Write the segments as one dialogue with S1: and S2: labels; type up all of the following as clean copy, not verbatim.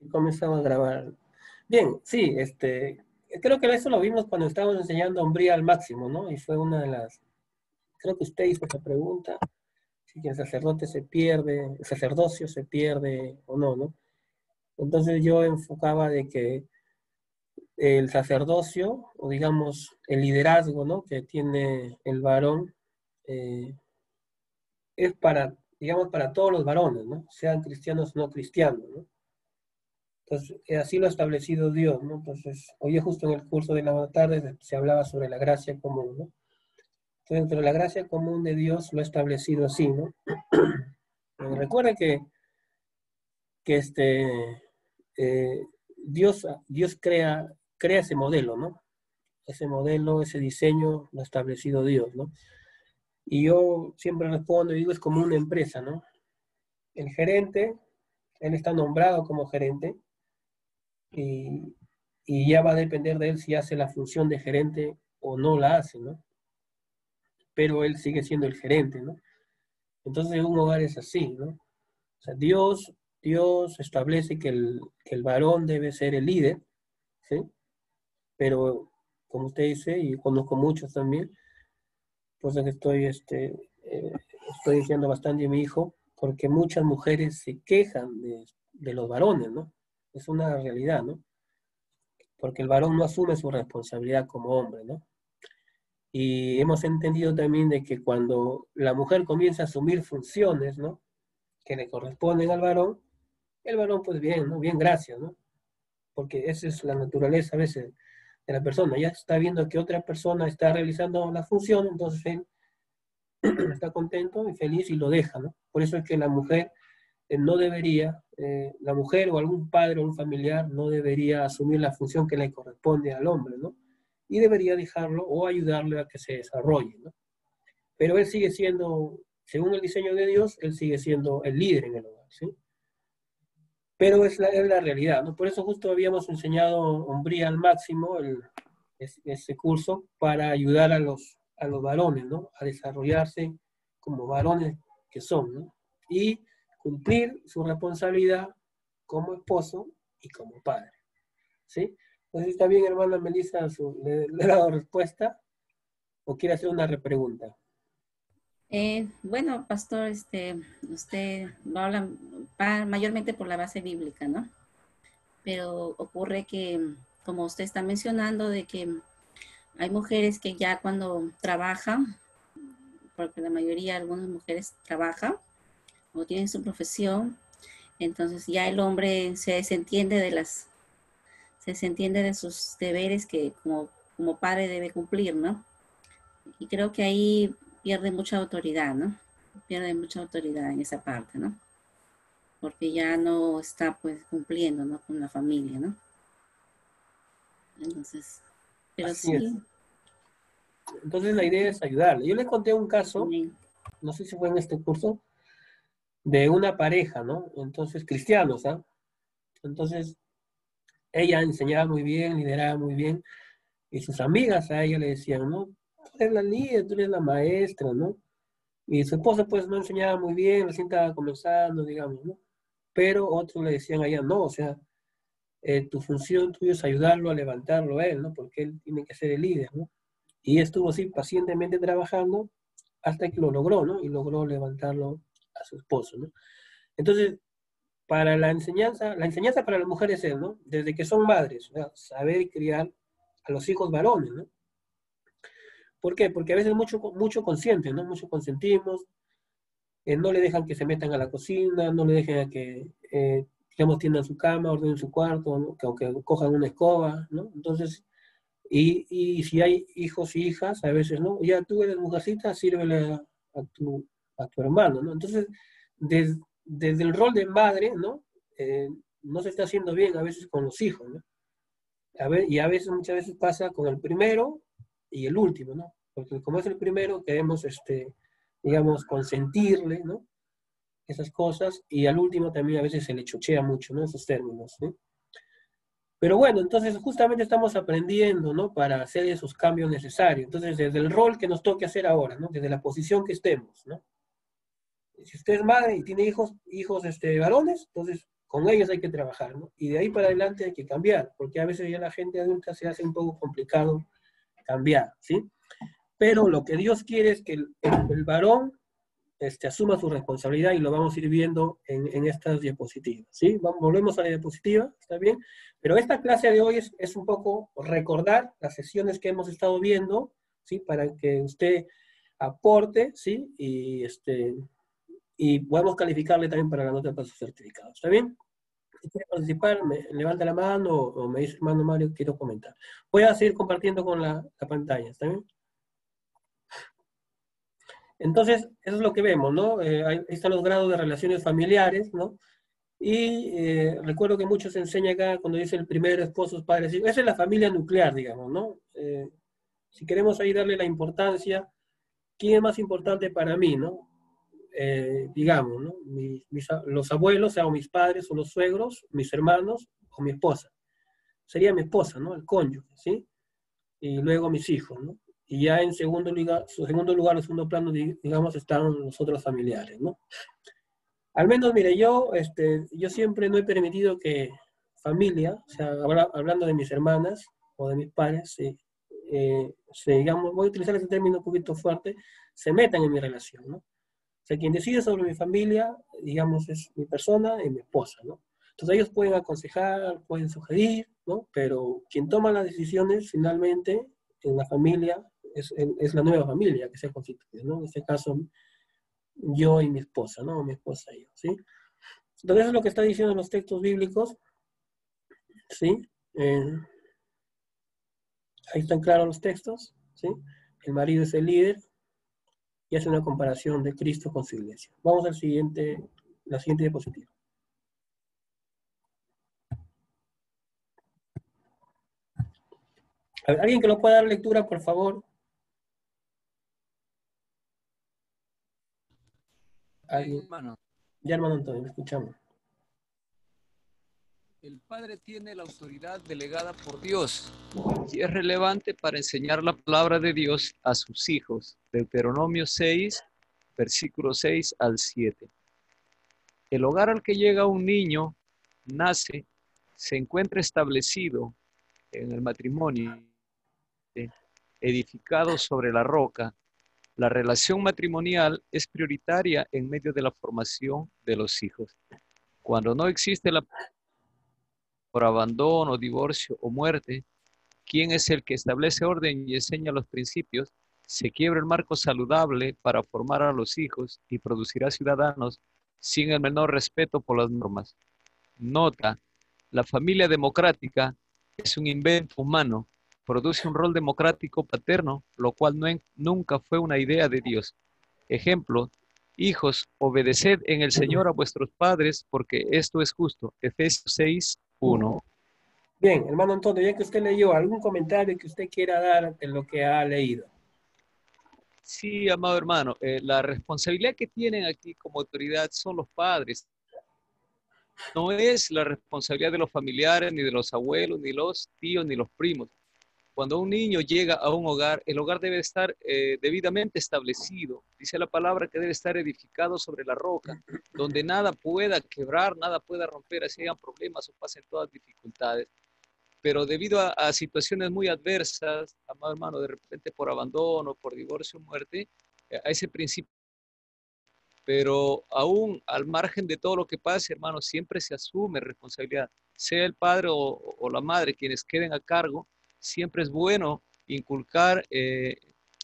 S1: Y comenzamos a grabar. Bien, sí, creo que eso lo vimos cuando estábamos enseñando hombría al máximo, ¿no? Y fue una de las, creo que usted hizo esa pregunta, si el sacerdote se pierde, el sacerdocio se pierde o no, ¿no? Entonces yo enfocaba de que el sacerdocio, o digamos el liderazgo, ¿no? Que tiene el varón, eh, es para, digamos, para todos los varones, ¿no? Sean cristianos o no cristianos, ¿no? Entonces, así lo ha establecido Dios, ¿no? Entonces, hoy justo en el curso de la tarde se hablaba sobre la gracia común, ¿no? Entonces, dentro de la gracia común de Dios lo ha establecido así, ¿no? Recuerda que Dios crea ese modelo, ¿no? Ese modelo, ese diseño lo ha establecido Dios, ¿no? Y yo siempre respondo y digo, es como una empresa, ¿no? El gerente, él está nombrado como gerente, y, y ya va a depender de él si hace la función de gerente o no la hace, ¿no? Pero él sigue siendo el gerente, ¿no? Entonces en un hogar es así, ¿no? O sea, Dios establece que el varón debe ser el líder, ¿sí? Pero como usted dice, y conozco muchos también, pues estoy diciendo bastante a mi hijo, porque muchas mujeres se quejan de los varones, ¿no? Es una realidad, ¿no? Porque el varón no asume su responsabilidad como hombre, ¿no? Y hemos entendido también de que cuando la mujer comienza a asumir funciones, ¿no? Que le corresponden al varón, el varón pues bien, ¿no? Bien, gracias, ¿no? Porque esa es la naturaleza a veces de la persona. Ya está viendo que otra persona está realizando la función, entonces él está contento y feliz y lo deja, ¿no? Por eso es que la mujer no debería, la mujer o algún padre o un familiar no debería asumir la función que le corresponde al hombre, ¿no? Y debería dejarlo o ayudarle a que se desarrolle, ¿no? Pero él sigue siendo, según el diseño de Dios, él sigue siendo el líder en el hogar, ¿sí? Pero es la realidad, ¿no? Por eso justo habíamos enseñado hombría al máximo, ese curso, para ayudar a los varones, ¿no? A desarrollarse como varones que son, ¿no? Y cumplir su responsabilidad como esposo y como padre, ¿sí? Entonces, ¿está bien, hermana Melissa, le he dado respuesta o quiere hacer una repregunta?
S2: Bueno, pastor, usted habla mayormente por la base bíblica, ¿no? Pero ocurre que, como usted está mencionando, de que hay mujeres que ya cuando trabajan, porque la mayoría, algunas mujeres trabajan o tienen su profesión, entonces ya el hombre se desentiende se desentiende de sus deberes que como padre debe cumplir, ¿no? Y creo que ahí pierde mucha autoridad, ¿no? Pierde mucha autoridad en esa parte, ¿no? Porque ya no está pues cumpliendo, ¿no? Con la familia, ¿no? Entonces, pero
S1: Así es.
S2: sí,
S1: Entonces la idea es ayudarle. Yo le conté un caso,
S2: amén.
S1: no sé si fue en este curso, de una pareja, ¿no? Entonces, cristianos, ¿ah? Entonces, ella enseñaba muy bien, lideraba muy bien, y sus amigas a ella le decían, ¿no? Tú eres la líder, tú eres la maestra, ¿no? Y su esposa, pues, no enseñaba muy bien, recién estaba comenzando, digamos, ¿no? Pero otros le decían a ella, no, o sea, tu función tuya es ayudarlo a levantarlo a él, ¿no? Porque él tiene que ser el líder, ¿no? Y estuvo así pacientemente trabajando hasta que lo logró, ¿no? Y logró levantarlo a su esposo, ¿no? Entonces, para la enseñanza para las mujeres es, ¿no? Desde que son madres, ¿no? Saber criar a los hijos varones, ¿no? ¿Por qué? Porque a veces mucho consienten, ¿no? Mucho consentimos, no le dejan que se metan a la cocina, no le dejan a que, digamos, tiendan su cama, ordenen su cuarto, ¿no? Que aunque cojan una escoba, ¿no? Entonces, y si hay hijos y hijas, a veces, ¿no? Ya tú eres mujercita, sírvele a tu hermano, ¿no? Entonces, desde el rol de madre, ¿no? No se está haciendo bien a veces con los hijos, ¿no? Y a veces, muchas veces pasa con el primero y el último, ¿no? Porque como es el primero, queremos, digamos, consentirle, ¿no? Esas cosas, y al último también a veces se le chochea mucho, ¿no? Esos términos, ¿no? Pero bueno, entonces justamente estamos aprendiendo, ¿no? Para hacer esos cambios necesarios. Entonces, desde el rol que nos toque hacer ahora, ¿no? Desde la posición que estemos, ¿no? Si usted es madre y tiene hijos varones, entonces con ellos hay que trabajar, ¿no? Y de ahí para adelante hay que cambiar, porque a veces ya la gente adulta se hace un poco complicado cambiar, ¿sí? Pero lo que Dios quiere es que el varón asuma su responsabilidad y lo vamos a ir viendo en estas diapositivas, ¿sí? Volvemos a la diapositiva, ¿está bien? Pero esta clase de hoy es un poco recordar las sesiones que hemos estado viendo, ¿sí? Para que usted aporte, ¿sí? Y podemos calificarle también para la nota para su certificado, ¿está bien? Si quiere participar, levanta la mano o me dice, hermano Mario, quiero comentar. Voy a seguir compartiendo con la pantalla, ¿está bien? Entonces, eso es lo que vemos, ¿no? Ahí están los grados de relaciones familiares, ¿no? Y recuerdo que mucho se enseña acá cuando dice el primer esposo, padres, hijos. Esa es la familia nuclear, digamos, ¿no? Si queremos ahí darle la importancia, ¿quién es más importante para mí, no? Digamos, ¿no? Los abuelos, o sea, o mis padres, o los suegros, mis hermanos, o mi esposa. Sería mi esposa, ¿no? El cónyuge, ¿sí? Y luego mis hijos, ¿no? Y ya en segundo lugar, o segundo plano, digamos, están los otros familiares, ¿no? Al menos, mire, yo siempre no he permitido que familia, o sea, hablando de mis hermanas o de mis padres, digamos, voy a utilizar ese término un poquito fuerte, se metan en mi relación, ¿no? O sea, quien decide sobre mi familia, digamos, es mi persona y mi esposa, ¿no? Entonces ellos pueden aconsejar, pueden sugerir, ¿no? Pero quien toma las decisiones finalmente en la familia es la nueva familia que se constituye, ¿no? En este caso, yo y mi esposa, ¿no? Mi esposa y yo, ¿sí? Entonces eso es lo que está diciendo los textos bíblicos, ¿sí? Ahí están claros los textos, ¿sí? El marido es el líder y hace una comparación de Cristo con su iglesia. Vamos al la siguiente diapositiva. A ver, ¿alguien que lo pueda dar lectura, por favor? ¿Alguien?
S3: Hermano,
S1: Ya, hermano Antonio, lo escuchamos.
S3: el padre tiene la autoridad delegada por Dios y es relevante para enseñar la palabra de Dios a sus hijos. Deuteronomio 6, versículo 6 al 7. El hogar al que llega un niño nace, se encuentra establecido en el matrimonio, edificado sobre la roca. La relación matrimonial es prioritaria en medio de la formación de los hijos. Cuando no existe por abandono, divorcio o muerte, quien es el que establece orden y enseña los principios, se quiebra el marco saludable para formar a los hijos y producirá ciudadanos sin el menor respeto por las normas. Nota, la familia democrática es un invento humano, produce un rol democrático paterno, lo cual nunca fue una idea de Dios. Ejemplo, hijos, obedeced en el Señor a vuestros padres, porque esto es justo. Efesios 6, 1.
S1: Bien, hermano Antonio, ya que usted leyó, ¿algún comentario que usted quiera dar de lo que ha leído?
S3: Sí, amado hermano, la responsabilidad que tienen aquí como autoridad son los padres. No es la responsabilidad de los familiares, ni de los abuelos, ni los tíos, ni los primos. Cuando un niño llega a un hogar, el hogar debe estar debidamente establecido. Dice la palabra que debe estar edificado sobre la roca, donde nada pueda quebrar, nada pueda romper, así hayan problemas o pasen todas dificultades. Pero debido a situaciones muy adversas, amado hermano, de repente por abandono, por divorcio, muerte, a ese principio. Pero aún al margen de todo lo que pase, hermano, siempre se asume responsabilidad. Sea el padre o la madre quienes queden a cargo, siempre es bueno inculcar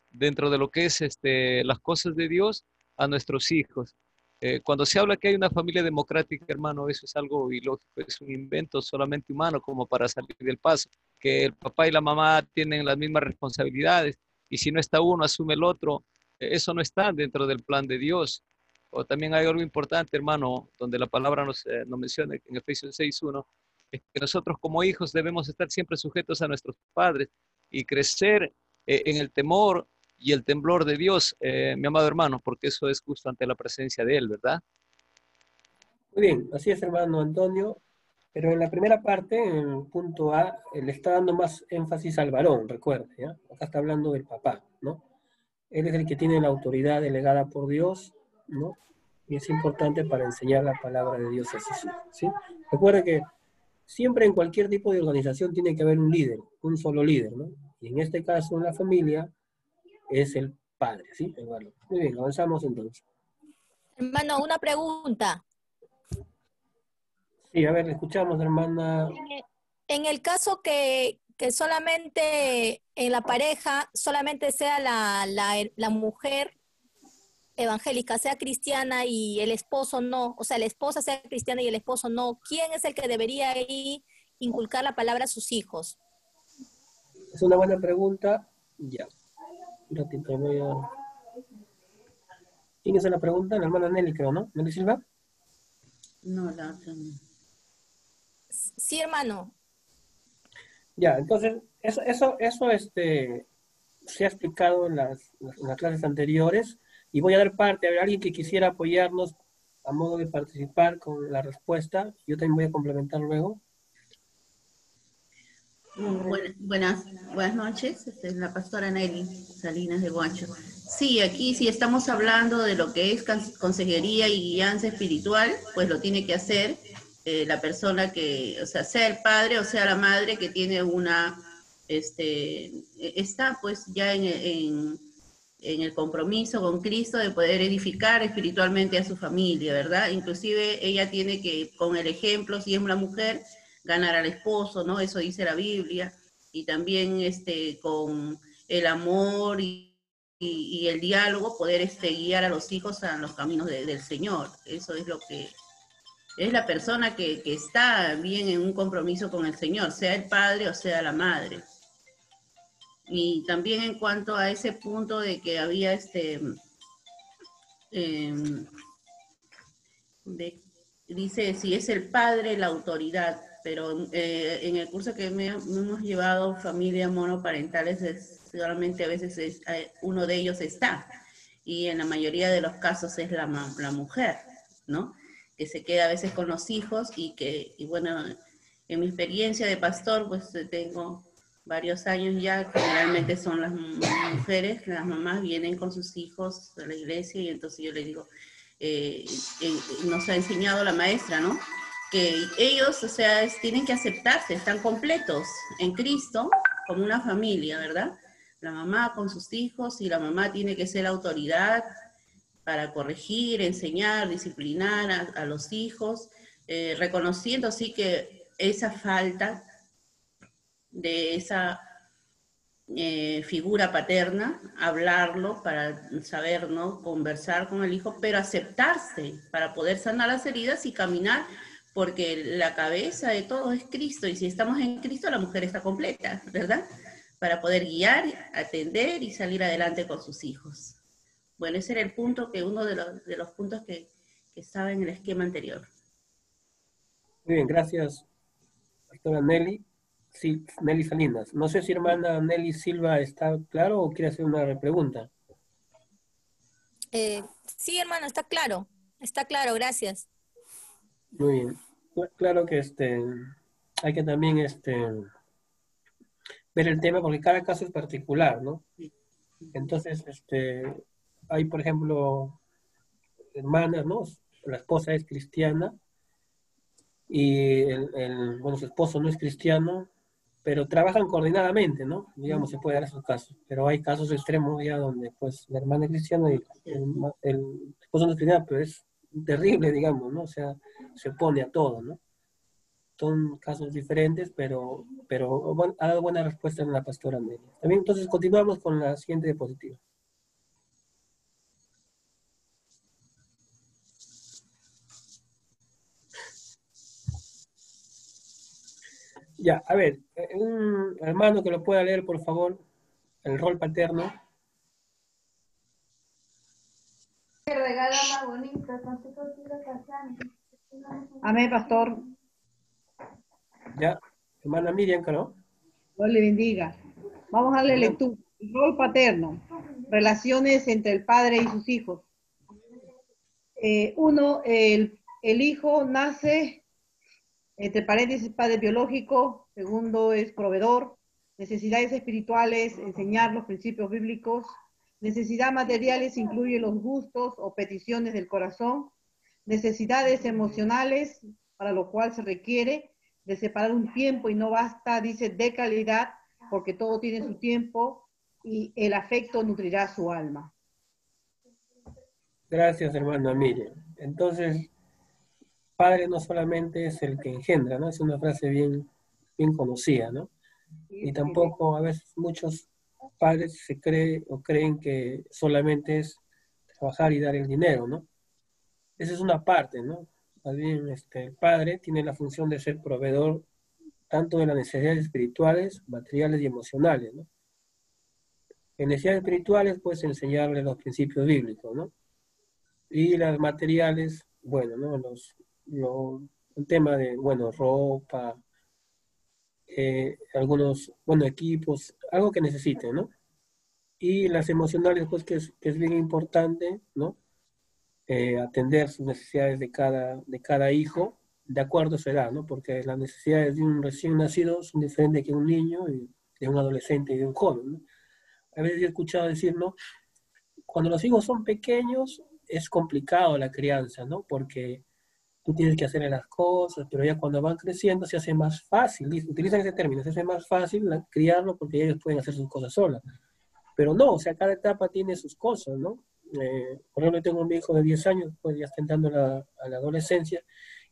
S3: dentro de lo que es las cosas de Dios a nuestros hijos. Cuando se habla que hay una familia democrática, hermano, eso es algo ilógico, es un invento solamente humano como para salir del paso, que el papá y la mamá tienen las mismas responsabilidades y si no está uno, asume el otro, eso no está dentro del plan de Dios. O también hay algo importante, hermano, donde la palabra nos menciona en Efesios 6:1, es que nosotros como hijos debemos estar siempre sujetos a nuestros padres y crecer en el temor y el temblor de Dios, mi amado hermano, porque eso es justo ante la presencia de Él, ¿verdad?
S1: Muy bien, así es, hermano Antonio. Pero en la primera parte, en el punto A, le está dando más énfasis al varón, recuerde, ¿ya? Acá está hablando del papá, ¿no? Él es el que tiene la autoridad delegada por Dios, ¿no? Y es importante para enseñar la palabra de Dios a sus hijos, ¿sí? Recuerda que siempre en cualquier tipo de organización tiene que haber un líder, un solo líder, ¿no? Y en este caso, en la familia, es el padre, ¿sí? El varón. Muy bien, avanzamos entonces.
S4: Hermano, una pregunta.
S1: Sí, a ver, escuchamos, hermana.
S4: En el caso que solamente en la pareja, solamente sea la mujer evangélica, sea cristiana y el esposo no, o sea, la esposa sea cristiana y el esposo no, ¿quién es el que debería ahí inculcar la palabra a sus hijos?
S1: Es una buena pregunta. Ya. Un ratito, voy a... ¿Quién hace la pregunta? La hermana Nelly, creo, ¿no? ¿Nelly Silva?
S2: No, la otra no.
S4: Sí, hermano.
S1: Ya, entonces, eso se ha explicado en las clases anteriores y voy a dar parte. A ver, alguien que quisiera apoyarnos a modo de participar con la respuesta, yo también voy a complementar luego.
S2: Buenas noches, esta es la pastora Nelly Salinas de Guancho. Sí, aquí si estamos hablando de lo que es consejería y guianza espiritual, pues lo tiene que hacer la persona que, o sea, sea el padre o sea la madre que tiene está pues ya en el compromiso con Cristo de poder edificar espiritualmente a su familia, ¿verdad? Inclusive ella tiene que, con el ejemplo, si es una mujer, ganar al esposo, ¿no? Eso dice la Biblia. Y también con el amor y el diálogo poder guiar a los hijos a los caminos del Señor. Eso es lo que es la persona que está bien en un compromiso con el Señor, sea el padre o sea la madre. Y también en cuanto a ese punto de que había dice si es el padre la autoridad, pero en el curso que hemos llevado familias monoparentales solamente a veces uno de ellos está y en la mayoría de los casos es la mujer, ¿no? Que se queda a veces con los hijos y bueno, en mi experiencia de pastor pues tengo varios años ya, generalmente son las mujeres, las mamás vienen con sus hijos a la iglesia y entonces yo les digo, nos ha enseñado la maestra, ¿no? Que ellos, o sea, tienen que aceptarse, están completos en Cristo como una familia, ¿verdad? La mamá con sus hijos y la mamá tiene que ser autoridad para corregir, enseñar, disciplinar a los hijos, reconociendo sí que esa falta de esa figura paterna, hablarlo para saber, ¿no? Conversar con el hijo, pero aceptarse para poder sanar las heridas y caminar, porque la cabeza de todo es Cristo, y si estamos en Cristo, la mujer está completa, ¿verdad? Para poder guiar, atender y salir adelante con sus hijos. Bueno, ese era el punto uno de los puntos que estaba en el esquema anterior.
S1: Muy bien, gracias, pastora Nelly. Sí, Nelly Salinas. No sé si hermana Nelly Silva está claro o quiere hacer una pregunta.
S4: Sí, hermano, está claro, gracias.
S1: Muy bien. Claro que hay que también ver el tema porque cada caso es particular, ¿no? Entonces, hay, por ejemplo, hermanas, ¿no? La esposa es cristiana y bueno, su esposo no es cristiano, pero trabajan coordinadamente, ¿no? Digamos, se puede dar esos casos. Pero hay casos extremos ya donde, pues, la hermana es cristiana y el esposo no es cristiano, pero es terrible, digamos, ¿no? O sea, se opone a todo, ¿no? Son casos diferentes, pero bueno, ha dado buena respuesta en la pastora Nelly. También, entonces, continuamos con la siguiente diapositiva. Ya, a ver, un hermano que lo pueda leer, por favor, el rol paterno.
S5: Amén, pastor.
S1: Ya, hermana Miriam, ¿no?
S5: Dios le bendiga. Vamos a darle lectura. El rol paterno. Relaciones entre el padre y sus hijos. Uno, el hijo nace, entre paréntesis, padre biológico. Segundo es proveedor. Necesidades espirituales, enseñar los principios bíblicos. Necesidades materiales incluye los gustos o peticiones del corazón. necesidades emocionales, para lo cual se requiere de separar un tiempo y no basta, dice, de calidad, porque todo tiene su tiempo y el afecto nutrirá su alma.
S1: Gracias, hermana Miriam. Entonces, padre no solamente es el que engendra, ¿no? Es una frase bien conocida, ¿no? Y tampoco a veces muchos padres se creen que solamente es trabajar y dar el dinero, ¿no? Esa es una parte, ¿no? Más bien, el padre tiene la función de ser proveedor tanto de las necesidades espirituales, materiales y emocionales, ¿no? En necesidades espirituales, pues enseñarle los principios bíblicos, ¿no? Y las materiales, bueno, ¿no? El tema de, bueno, ropa, algunos, bueno, equipos, algo que necesiten, ¿no? Y las emocionales, pues que es bien importante, ¿no? Atender sus necesidades de cada hijo de acuerdo a su edad, ¿no? Porque las necesidades de un recién nacido son diferentes que un niño, y de un adolescente y de un joven, ¿no? A veces he escuchado decir, ¿no? Cuando los hijos son pequeños es complicado la crianza, ¿no? Porque tú tienes que hacerle las cosas, pero ya cuando van creciendo se hace más fácil, utilizan ese término, se hace más fácil criarlo porque ellos pueden hacer sus cosas solas. Pero no, o sea, cada etapa tiene sus cosas, ¿no? Por ejemplo, yo tengo un hijo de 10 años, pues ya está entrando a la adolescencia,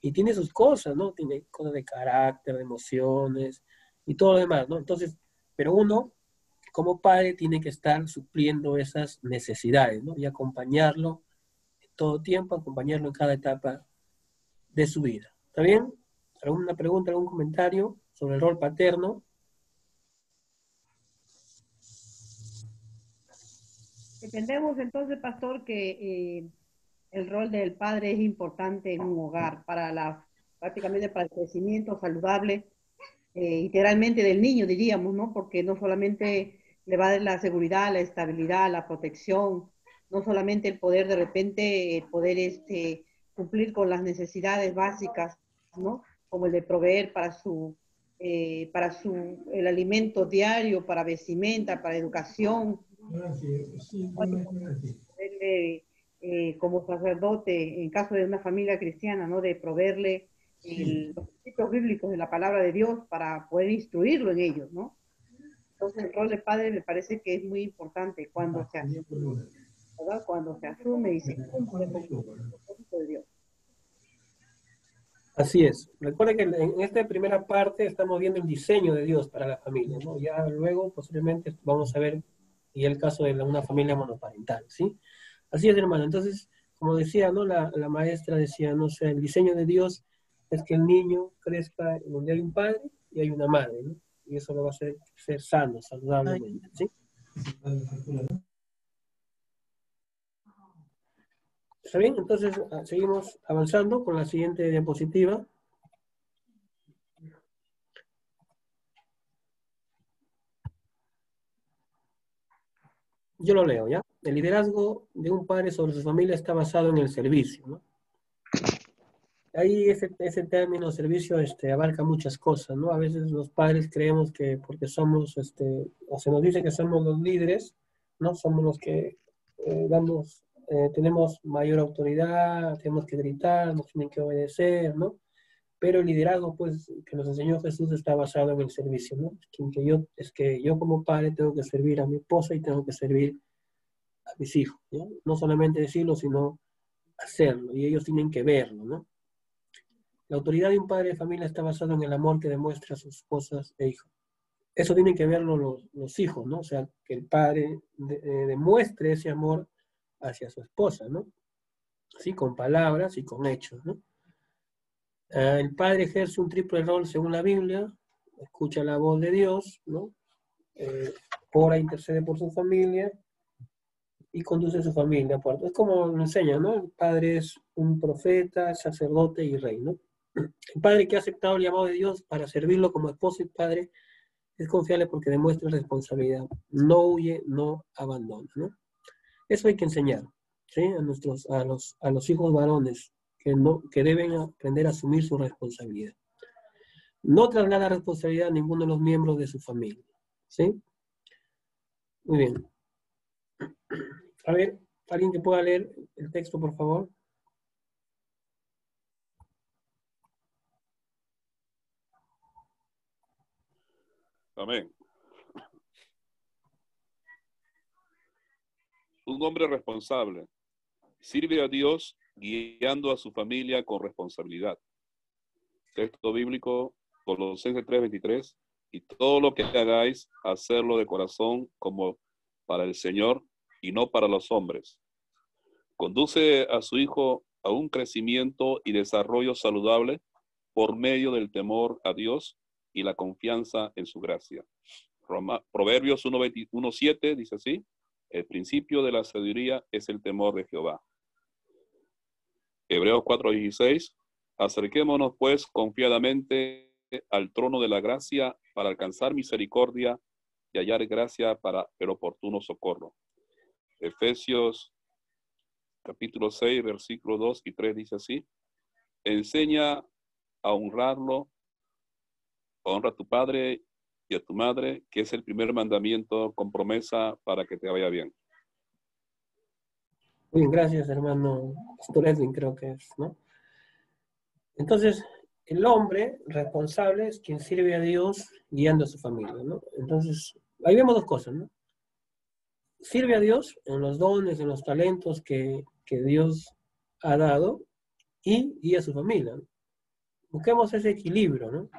S1: y tiene sus cosas, ¿no? Tiene cosas de carácter, de emociones, y todo lo demás, ¿no? Entonces, pero uno, como padre, tiene que estar supliendo esas necesidades, ¿no? Y acompañarlo en todo tiempo, acompañarlo en cada etapa de su vida. ¿Está bien? ¿Alguna pregunta, algún comentario sobre el rol paterno?
S5: Entendemos entonces, pastor, que el rol del padre es importante en un hogar prácticamente para el crecimiento saludable, integralmente del niño, diríamos, ¿no? Porque no solamente le va a dar la seguridad, la estabilidad, la protección, no solamente el poder de repente, poder cumplir con las necesidades básicas, ¿no? Como el de proveer el alimento diario, para vestimenta, para educación, como sacerdote, en caso de una familia cristiana, ¿no? De proveerle los principios bíblicos de la palabra de Dios para poder instruirlo en ellos, ¿no? Entonces el rol de padre me parece que es muy importante cuando se asume, ¿verdad? Cuando se asume y se cumple con el propósito de Dios.
S1: Así es. Recuerda que en esta primera parte estamos viendo el diseño de Dios para la familia, ¿no? Ya luego, posiblemente, vamos a ver y el caso de una familia monoparental, ¿sí? Así es, hermano. Entonces, como decía, ¿no? La maestra decía, no sé, el diseño de Dios es que el niño crezca en donde hay un padre y hay una madre, ¿no? Y eso lo va a hacer ser sano, saludablemente, ¿sí? ¿Está bien? Entonces, seguimos avanzando con la siguiente diapositiva. Yo lo leo, ¿ya? El liderazgo de un padre sobre su familia está basado en el servicio, ¿no? Ahí ese término servicio abarca muchas cosas, ¿no? A veces los padres creemos que porque somos, o se nos dice que somos los líderes, ¿no? Somos los que tenemos mayor autoridad, tenemos que gritar, nos tienen que obedecer, ¿no? Pero el liderazgo, pues, que nos enseñó Jesús está basado en el servicio, ¿no? Es que yo como padre tengo que servir a mi esposa y tengo que servir a mis hijos, ¿no? No solamente decirlo, sino hacerlo, y ellos tienen que verlo, ¿no? La autoridad de un padre de familia está basada en el amor que demuestra a sus esposas e hijos. Eso tienen que verlo los hijos, ¿no? O sea, que el padre demuestre ese amor hacia su esposa, ¿no? Sí, con palabras y con hechos, ¿no? El padre ejerce un triple rol según la Biblia, escucha la voz de Dios, ¿no? Ora, intercede por su familia y conduce a su familia. Es como lo enseña, ¿no? El padre es un profeta, sacerdote y rey, ¿no? El padre que ha aceptado el llamado de Dios para servirlo como esposo y padre es confiable porque demuestra responsabilidad. No huye, no abandona, ¿no? Eso hay que enseñar, ¿sí? A los hijos varones que deben aprender a asumir su responsabilidad. No traslada responsabilidad a ninguno de los miembros de su familia, ¿sí? Muy bien. A ver, alguien que pueda leer el texto, por favor.
S6: Amén. Un hombre responsable sirve a Dios guiando a su familia con responsabilidad. Texto bíblico, Colosenses 3:23. Y todo lo que hagáis, hacerlo de corazón como para el Señor y no para los hombres. Conduce a su hijo a un crecimiento y desarrollo saludable por medio del temor a Dios y la confianza en su gracia. Proverbios 1:7 dice así: el principio de la sabiduría es el temor de Jehová. Hebreos 4:16, acerquémonos pues confiadamente al trono de la gracia para alcanzar misericordia y hallar gracia para el oportuno socorro. Efesios capítulo 6, versículos 2 y 3 dice así: enseña a honrarlo, honra a tu padre y a tu madre, que es el primer mandamiento con promesa para que te vaya bien.
S1: Muy bien, gracias, hermano Pastor Edwin, creo que es, ¿no? Entonces, el hombre responsable es quien sirve a Dios guiando a su familia, ¿no? Entonces, ahí vemos dos cosas, ¿no? Sirve a Dios en los dones, en los talentos que Dios ha dado y guía a su familia, ¿no? Busquemos ese equilibrio, ¿no?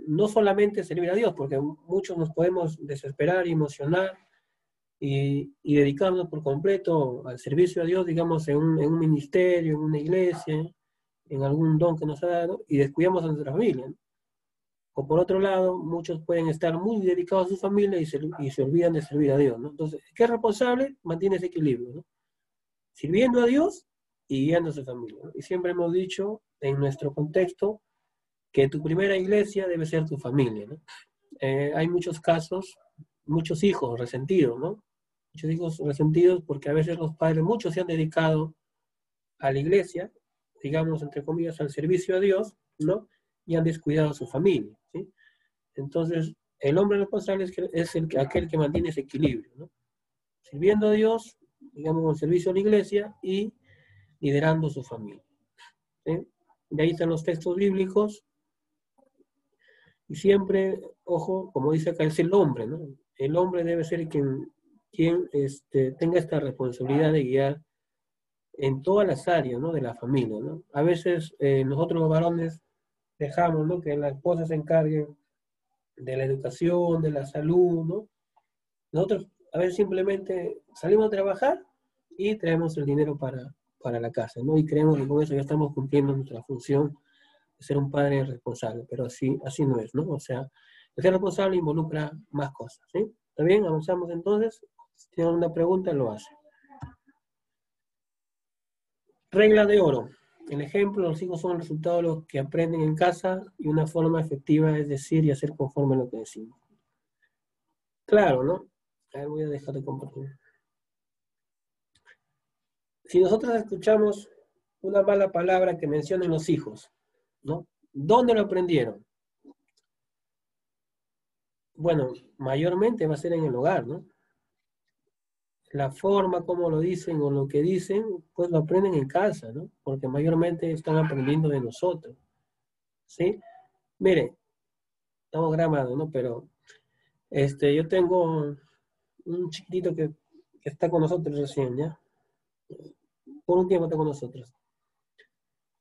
S1: No solamente servir a Dios, porque muchos nos podemos desesperar y emocionar y dedicarnos por completo al servicio a Dios, digamos, en un ministerio, en una iglesia, en algún don que nos ha dado, y descuidamos a nuestra familia, ¿no? O por otro lado, muchos pueden estar muy dedicados a su familia y se olvidan de servir a Dios, ¿no? Entonces, ¿qué es responsable? Mantiene ese equilibrio, ¿no? Sirviendo a Dios y guiando a su familia, ¿no? Y siempre hemos dicho, en nuestro contexto, que tu primera iglesia debe ser tu familia, ¿no? Hay muchos casos, muchos hijos resentidos, ¿no? Muchos hijos resentidos porque a veces los padres, muchos se han dedicado a la iglesia, digamos, entre comillas, al servicio a Dios, ¿no? Y han descuidado a su familia, ¿sí? Entonces, el hombre responsable es aquel que mantiene ese equilibrio, ¿no? Sirviendo a Dios, digamos, con servicio a la iglesia y liderando su familia, ¿sí? De ahí están los textos bíblicos. Y siempre, ojo, como dice acá, es el hombre, ¿no? El hombre debe ser quien tenga esta responsabilidad de guiar en todas las áreas, ¿no? De la familia, ¿no? A veces nosotros los varones dejamos, ¿no? Que la esposa se encargue de la educación, de la salud, ¿no? Nosotros a veces simplemente salimos a trabajar y traemos el dinero para la casa, ¿no? Y creemos que con eso ya estamos cumpliendo nuestra función de ser un padre responsable, pero así no es, ¿no? O sea, el ser responsable involucra más cosas, ¿sí? ¿Está bien? Avanzamos entonces. Si tienen una pregunta, lo hacen. Regla de oro. El ejemplo, los hijos son el resultado de lo que aprenden en casa y una forma efectiva es decir y hacer conforme a lo que decimos. Claro, ¿no? A ver, voy a dejar de compartir. Si nosotros escuchamos una mala palabra que mencionen los hijos, ¿no? ¿Dónde lo aprendieron? Bueno, mayormente va a ser en el hogar, ¿no? La forma como lo dicen o lo que dicen, pues lo aprenden en casa, ¿no? Porque mayormente están aprendiendo de nosotros, ¿sí? Mire, estamos grabando, ¿no? Pero yo tengo un chiquitito que está con nosotros recién, ¿ya? Por un tiempo está con nosotros.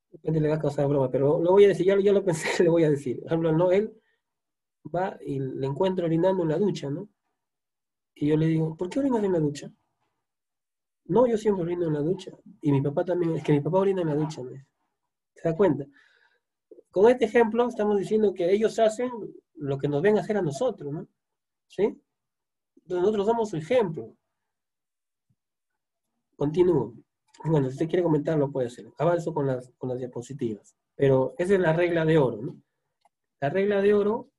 S1: De repente le va a causar broma, pero lo voy a decir, ya lo pensé, le voy a decir. Por ejemplo, no, él va y le encuentro orinando en la ducha, ¿no? Y yo le digo, ¿por qué orinas en la ducha? No, yo siempre orino en la ducha. Y mi papá también, es que mi papá orina en la ducha, ¿no? ¿Se da cuenta? Con este ejemplo estamos diciendo que ellos hacen lo que nos ven hacer a nosotros, ¿no? ¿Sí? Entonces nosotros somos su ejemplo. Continúo. Bueno, si usted quiere comentarlo, puede hacer. Avanzo con las diapositivas. Pero esa es la regla de oro, ¿no? La regla de oro,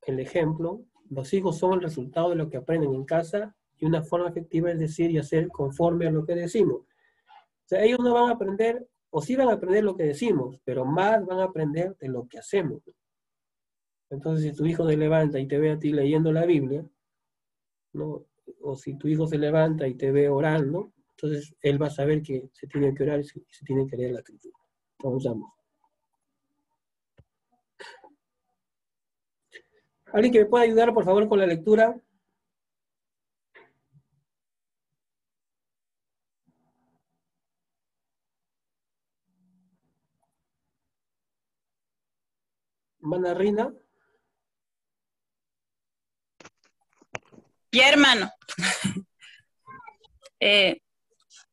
S1: el ejemplo, los hijos son el resultado de lo que aprenden en casa y una forma efectiva es decir y hacer conforme a lo que decimos. O sea, ellos no van a aprender, o sí van a aprender lo que decimos, pero más van a aprender de lo que hacemos. Entonces, si tu hijo se levanta y te ve a ti leyendo la Biblia, ¿no? O si tu hijo se levanta y te ve orando, entonces él va a saber que se tiene que orar y se tiene que leer la Escritura. Vamos. ¿Alguien que me pueda ayudar, por favor, con la lectura? Mana Rina.
S7: Y hermano,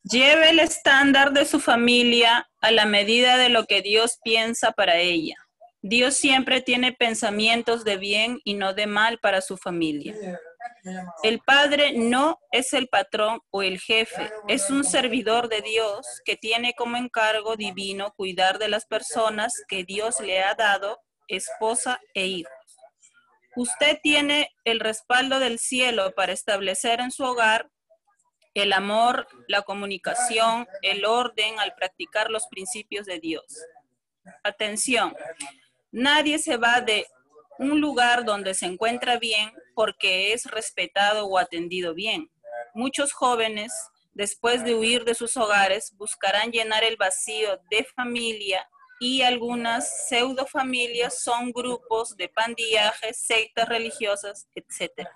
S7: lleve el estándar de su familia a la medida de lo que Dios piensa para ella. Dios siempre tiene pensamientos de bien y no de mal para su familia. El padre no es el patrón o el jefe, es un servidor de Dios que tiene como encargo divino cuidar de las personas que Dios le ha dado, esposa e hijos. Usted tiene el respaldo del cielo para establecer en su hogar el amor, la comunicación, el orden al practicar los principios de Dios. Atención, nadie se va de un lugar donde se encuentra bien porque es respetado o atendido bien. Muchos jóvenes, después de huir de sus hogares, buscarán llenar el vacío de familia y algunas pseudofamilias son grupos de pandillajes, sectas religiosas, etc.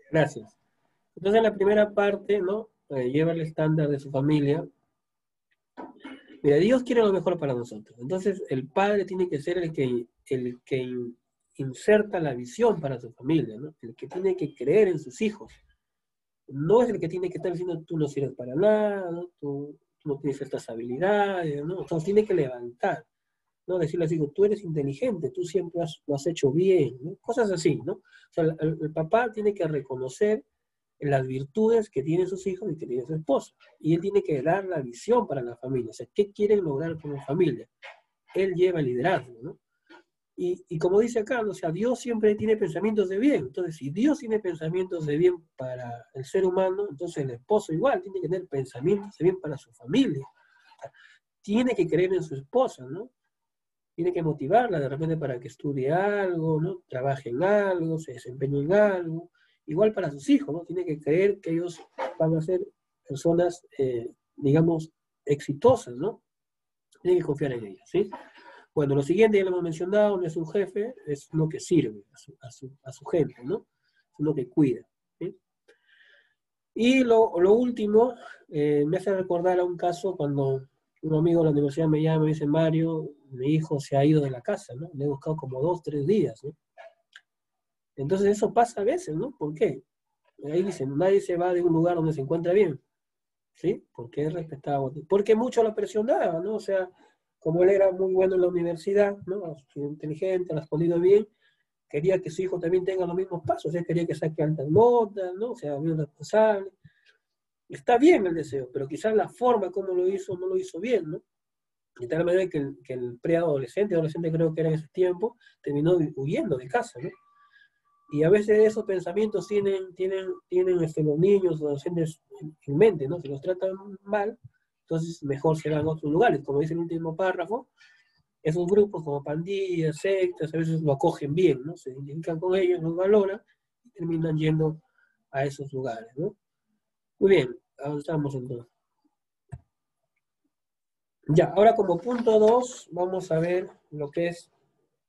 S1: Gracias. Entonces, en la primera parte, ¿no? Lleva el estándar de su familia. Mira, Dios quiere lo mejor para nosotros. Entonces, el padre tiene que ser el que inserta la visión para su familia, ¿no? El que tiene que creer en sus hijos. No es el que tiene que estar diciendo, tú no sirves para nada, ¿no? Tú no tienes estas habilidades, ¿no? Entonces, tiene que levantar, ¿no? Decirle así, tú eres inteligente, tú siempre lo has hecho bien, ¿no? Cosas así, ¿no? O sea, el papá tiene que reconocer las virtudes que tienen sus hijos y que tiene su esposa. Y él tiene que dar la visión para la familia. O sea, ¿qué quieren lograr como familia? Él lleva el liderazgo, ¿no? Y como dice acá, o sea, Dios siempre tiene pensamientos de bien. Entonces, si Dios tiene pensamientos de bien para el ser humano, entonces el esposo igual tiene que tener pensamientos de bien para su familia. O sea, tiene que creer en su esposa, ¿no? Tiene que motivarla de repente para que estudie algo, ¿no? Trabaje en algo, se desempeñe en algo. Igual para sus hijos, ¿no? Tiene que creer que ellos van a ser personas, digamos, exitosas, ¿no? Tiene que confiar en ellos, ¿sí? Bueno, lo siguiente ya lo hemos mencionado, no es un jefe, es uno que sirve a su gente, ¿no? Es uno que cuida, ¿sí? Y lo último, me hace recordar a un caso cuando un amigo de la universidad me llama y me dice, Mario, mi hijo se ha ido de la casa, ¿no? Le he buscado como 2, 3 días, ¿no? Entonces eso pasa a veces, ¿no? ¿Por qué? Ahí dicen, nadie se va de un lugar donde se encuentra bien, ¿sí? Porque es respetado. Porque mucho lo presionaba, ¿no? O sea, como él era muy bueno en la universidad, ¿no? Inteligente, respondido bien, quería que su hijo también tenga los mismos pasos, o sea, quería que saque altas notas, ¿no? O sea, bien responsable. Está bien el deseo, pero quizás la forma como lo hizo, no lo hizo bien, ¿no? De tal manera que el preadolescente, adolescente creo que era en ese tiempo, terminó huyendo de casa, ¿no? Y a veces esos pensamientos tienen los niños, los adolescentes en mente, ¿no? Si los tratan mal, entonces mejor se van a otros lugares. Como dice el último párrafo, esos grupos como pandillas, sectas, a veces lo acogen bien, ¿no? Se identifican con ellos, los valoran y terminan yendo a esos lugares, ¿no? Muy bien, avanzamos entonces. Ya, ahora como punto 2, vamos a ver lo que es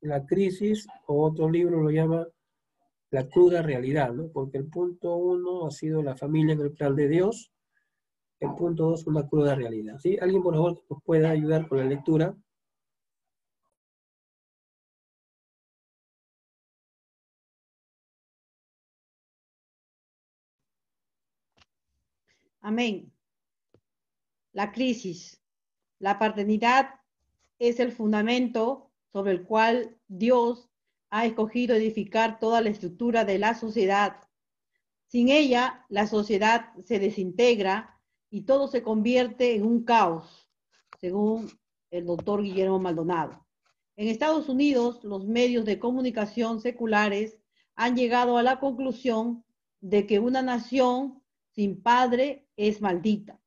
S1: la crisis, o otro libro lo llama la cruda realidad, ¿no? Porque el punto 1 ha sido la familia en el plan de Dios, el punto 2 una cruda realidad, ¿sí? ¿Alguien, por favor, nos pueda ayudar con la lectura?
S5: Amén. La crisis. La paternidad es el fundamento sobre el cual Dios ha escogido edificar toda la estructura de la sociedad. Sin ella, la sociedad se desintegra y todo se convierte en un caos, según el doctor Guillermo Maldonado. En Estados Unidos, los medios de comunicación seculares han llegado a la conclusión de que una nación sin padre es maldita.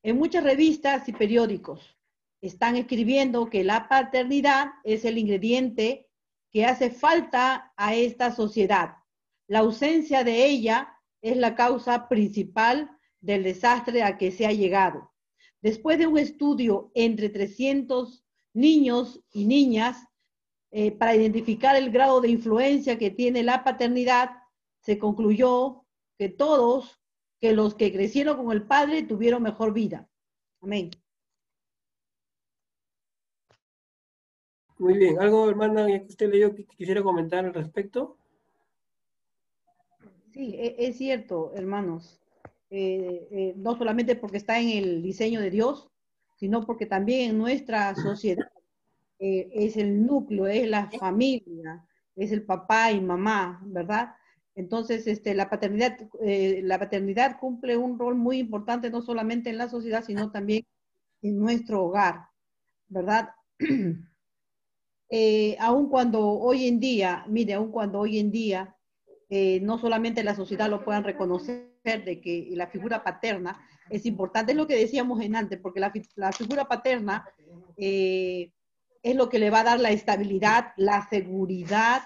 S5: En muchas revistas y periódicos están escribiendo que la paternidad es el ingrediente que hace falta a esta sociedad. La ausencia de ella es la causa principal del desastre a que se ha llegado. Después de un estudio entre 300 niños y niñas para identificar el grado de influencia que tiene la paternidad, se concluyó que los que crecieron con el padre tuvieron mejor vida. Amén.
S1: Muy bien. ¿Algo, hermana, que usted leyó que quisiera comentar al respecto?
S5: Sí, es cierto, hermanos. No solamente porque está en el diseño de Dios, sino porque también en nuestra sociedad es el núcleo, es la familia, es el papá y mamá, ¿verdad? Entonces, la paternidad cumple un rol muy importante no solamente en la sociedad, sino también en nuestro hogar, ¿verdad? Aun cuando hoy en día, mire, aun cuando hoy en día no solamente la sociedad lo puedan reconocer de que la figura paterna es importante, es lo que decíamos en antes, porque la figura paterna es lo que le va a dar la estabilidad, la seguridad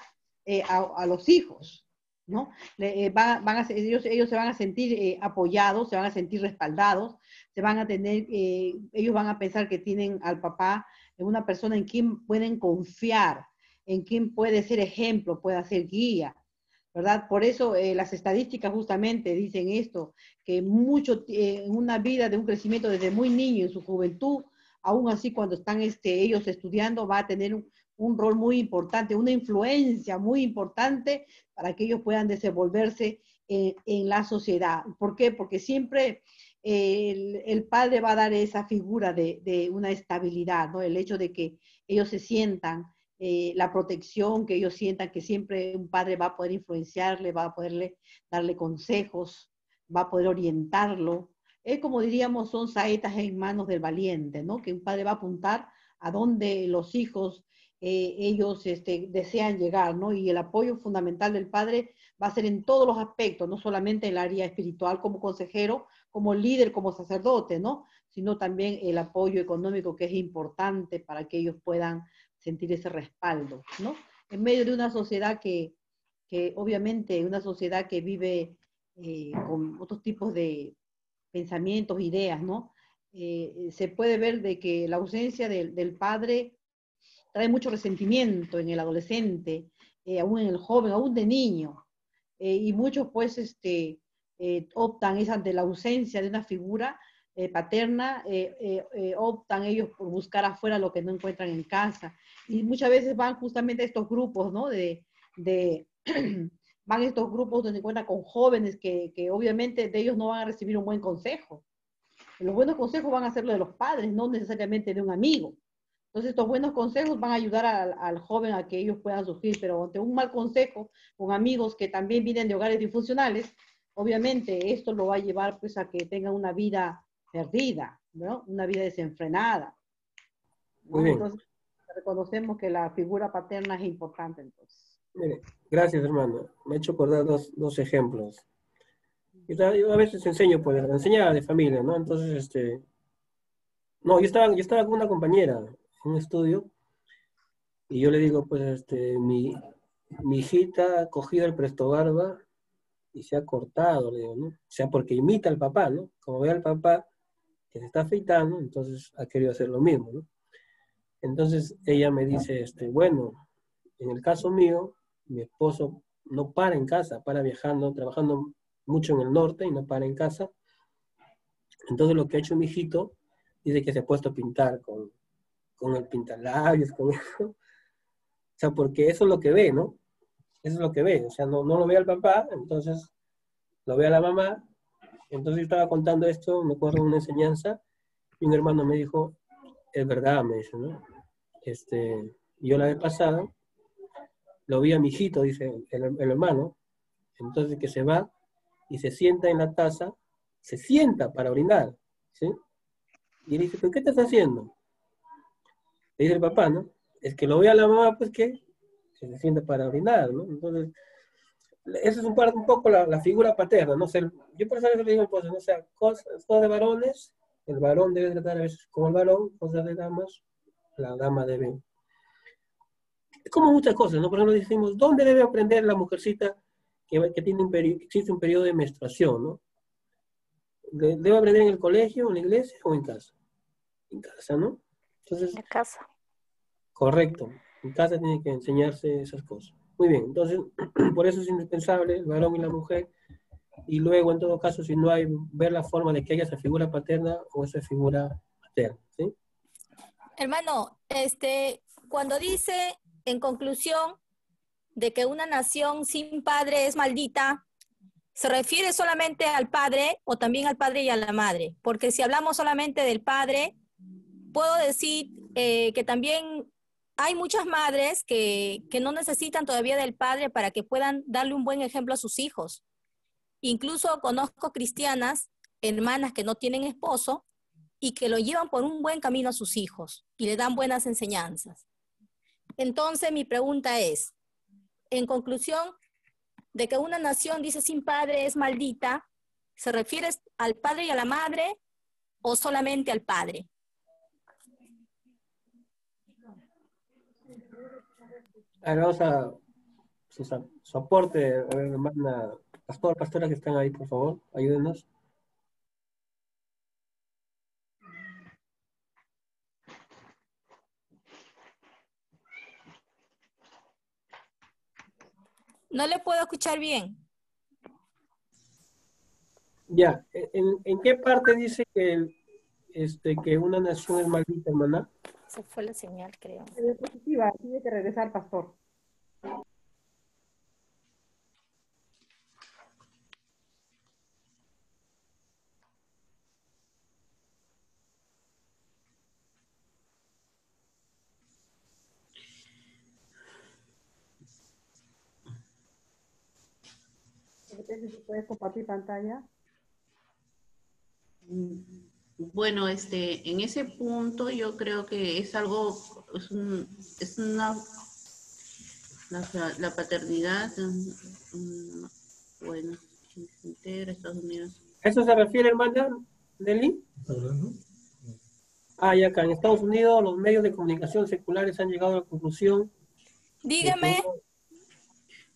S5: a los hijos, ¿no? Ellos se van a sentir apoyados, se van a sentir respaldados, ellos van a pensar que tienen al papá, una persona en quien pueden confiar, en quien puede ser ejemplo, puede ser guía, ¿verdad? Por eso las estadísticas justamente dicen esto, que en una vida de un crecimiento desde muy niño, en su juventud, aún así cuando están ellos estudiando, va a tener un rol muy importante, una influencia muy importante para que ellos puedan desenvolverse en la sociedad. ¿Por qué? Porque siempre el padre va a dar esa figura de una estabilidad, ¿no? El hecho de que ellos se sientan, la protección, que ellos sientan que siempre un padre va a poder influenciarle, va a poderle darle consejos, va a poder orientarlo. Es como diríamos, son saetas en manos del valiente, ¿no? Que un padre va a apuntar a donde los hijos, ellos desean llegar, ¿no? Y el apoyo fundamental del padre va a ser en todos los aspectos, no solamente en el área espiritual como consejero, como líder, como sacerdote, ¿no? Sino también el apoyo económico que es importante para que ellos puedan sentir ese respaldo, ¿no? En medio de una sociedad que obviamente, una sociedad que vive con otros tipos de pensamientos, ideas, ¿no? Se puede ver de que la ausencia del padre trae mucho resentimiento en el adolescente, aún en el joven, aún de niño. Y muchos pues optan, es ante la ausencia de una figura paterna, optan ellos por buscar afuera lo que no encuentran en casa. Y muchas veces van justamente a estos grupos, ¿no? Van a estos grupos donde encuentran con jóvenes que obviamente de ellos no van a recibir un buen consejo. Los buenos consejos van a ser los de los padres, no necesariamente de un amigo. Entonces, estos buenos consejos van a ayudar al joven a que ellos puedan surgir, pero ante un mal consejo con amigos que también vienen de hogares disfuncionales, obviamente esto lo va a llevar pues a que tengan una vida perdida, ¿no? Una vida desenfrenada, ¿no?
S1: Muy bien.
S5: Entonces, reconocemos que la figura paterna es importante, entonces.
S1: Mire, gracias, hermano. Me ha hecho acordar dos ejemplos. Yo a veces enseño, pues, enseñaba de familia, ¿no? Entonces, no, yo estaba con una compañera en un estudio y yo le digo, pues, mi hijita ha cogido el presto barba y se ha cortado, le digo, ¿no? O sea, porque imita al papá, ¿no? Como ve al papá que se está afeitando, entonces ha querido hacer lo mismo, ¿no? Entonces ella me dice, bueno, en el caso mío, mi esposo no para en casa, para viajando, trabajando mucho en el norte y no para en casa. Entonces lo que ha hecho mi hijito, dice que se ha puesto a pintar con el pintalabios, con eso. O sea, porque eso es lo que ve, ¿no? Eso es lo que ve. O sea, no lo ve al papá, entonces lo ve a la mamá. Entonces yo estaba contando esto, me acuerdo de una enseñanza, y un hermano me dijo, es verdad, me dice, ¿no? Yo la vez pasada lo vi a mi hijito, dice el hermano, entonces que se va y se sienta en la taza, se sienta para orinar, ¿sí? Y él dice, ¿pero qué estás haciendo? Le dice el papá, ¿no? Es que lo ve a la mamá, pues que se sienta para orinar, ¿no? Entonces, esa es un poco la figura paterna, ¿no? O sea, yo por eso le digo, pues, no sea, cosas de varones, el varón debe tratar a veces como el varón, cosas de damas, la dama debe. Es como muchas cosas, ¿no? Por ejemplo, decimos, ¿dónde debe aprender la mujercita que tiene existe un periodo de menstruación, ¿no? ¿Debe aprender en el colegio, en la iglesia o en casa? En casa, ¿no? Entonces,
S4: En casa.
S1: correcto. En casa tiene que enseñarse esas cosas. Muy bien, entonces, por eso es indispensable el varón y la mujer, y luego, en todo caso, si no hay, ver la forma de que haya esa figura paterna o esa figura materna, ¿sí?
S4: Hermano, cuando dice, en conclusión, de que una nación sin padre es maldita, ¿se refiere solamente al padre o también al padre y a la madre? Porque si hablamos solamente del padre, puedo decir que también hay muchas madres que no necesitan todavía del padre para que puedan darle un buen ejemplo a sus hijos. Incluso conozco cristianas, hermanas que no tienen esposo y que lo llevan por un buen camino a sus hijos y le dan buenas enseñanzas. Entonces mi pregunta es, en conclusión, de que una nación dice sin padre es maldita, ¿se refiere al padre y a la madre o solamente al padre?
S1: Ahora vamos a su aporte, a ver, hermana, pastora que están ahí, por favor, ayúdenos.
S4: No le puedo escuchar bien.
S1: Ya, ¿en qué parte dice que una nación es maldita, hermana?
S4: Se fue la señal, creo.
S5: Es diapositiva, tiene que regresar, pastor. Si puedes compartir pantalla.
S8: Bueno, en ese punto yo creo que es algo, es una, la paternidad, bueno, se integra Estados Unidos.
S1: ¿A eso se refiere, hermana Nelly? Ya acá en Estados Unidos los medios de comunicación seculares han llegado a la conclusión.
S4: Dígame.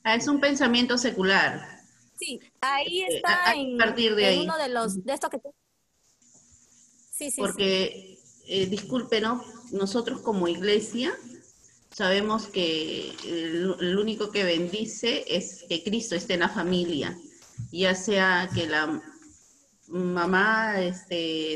S8: Es un pensamiento secular.
S4: Sí, ahí está
S8: a partir de ahí.
S4: uno de estos que... Sí,
S8: porque, disculpe, ¿no? Nosotros como iglesia sabemos que el único que bendice es que Cristo esté en la familia, ya sea que la mamá,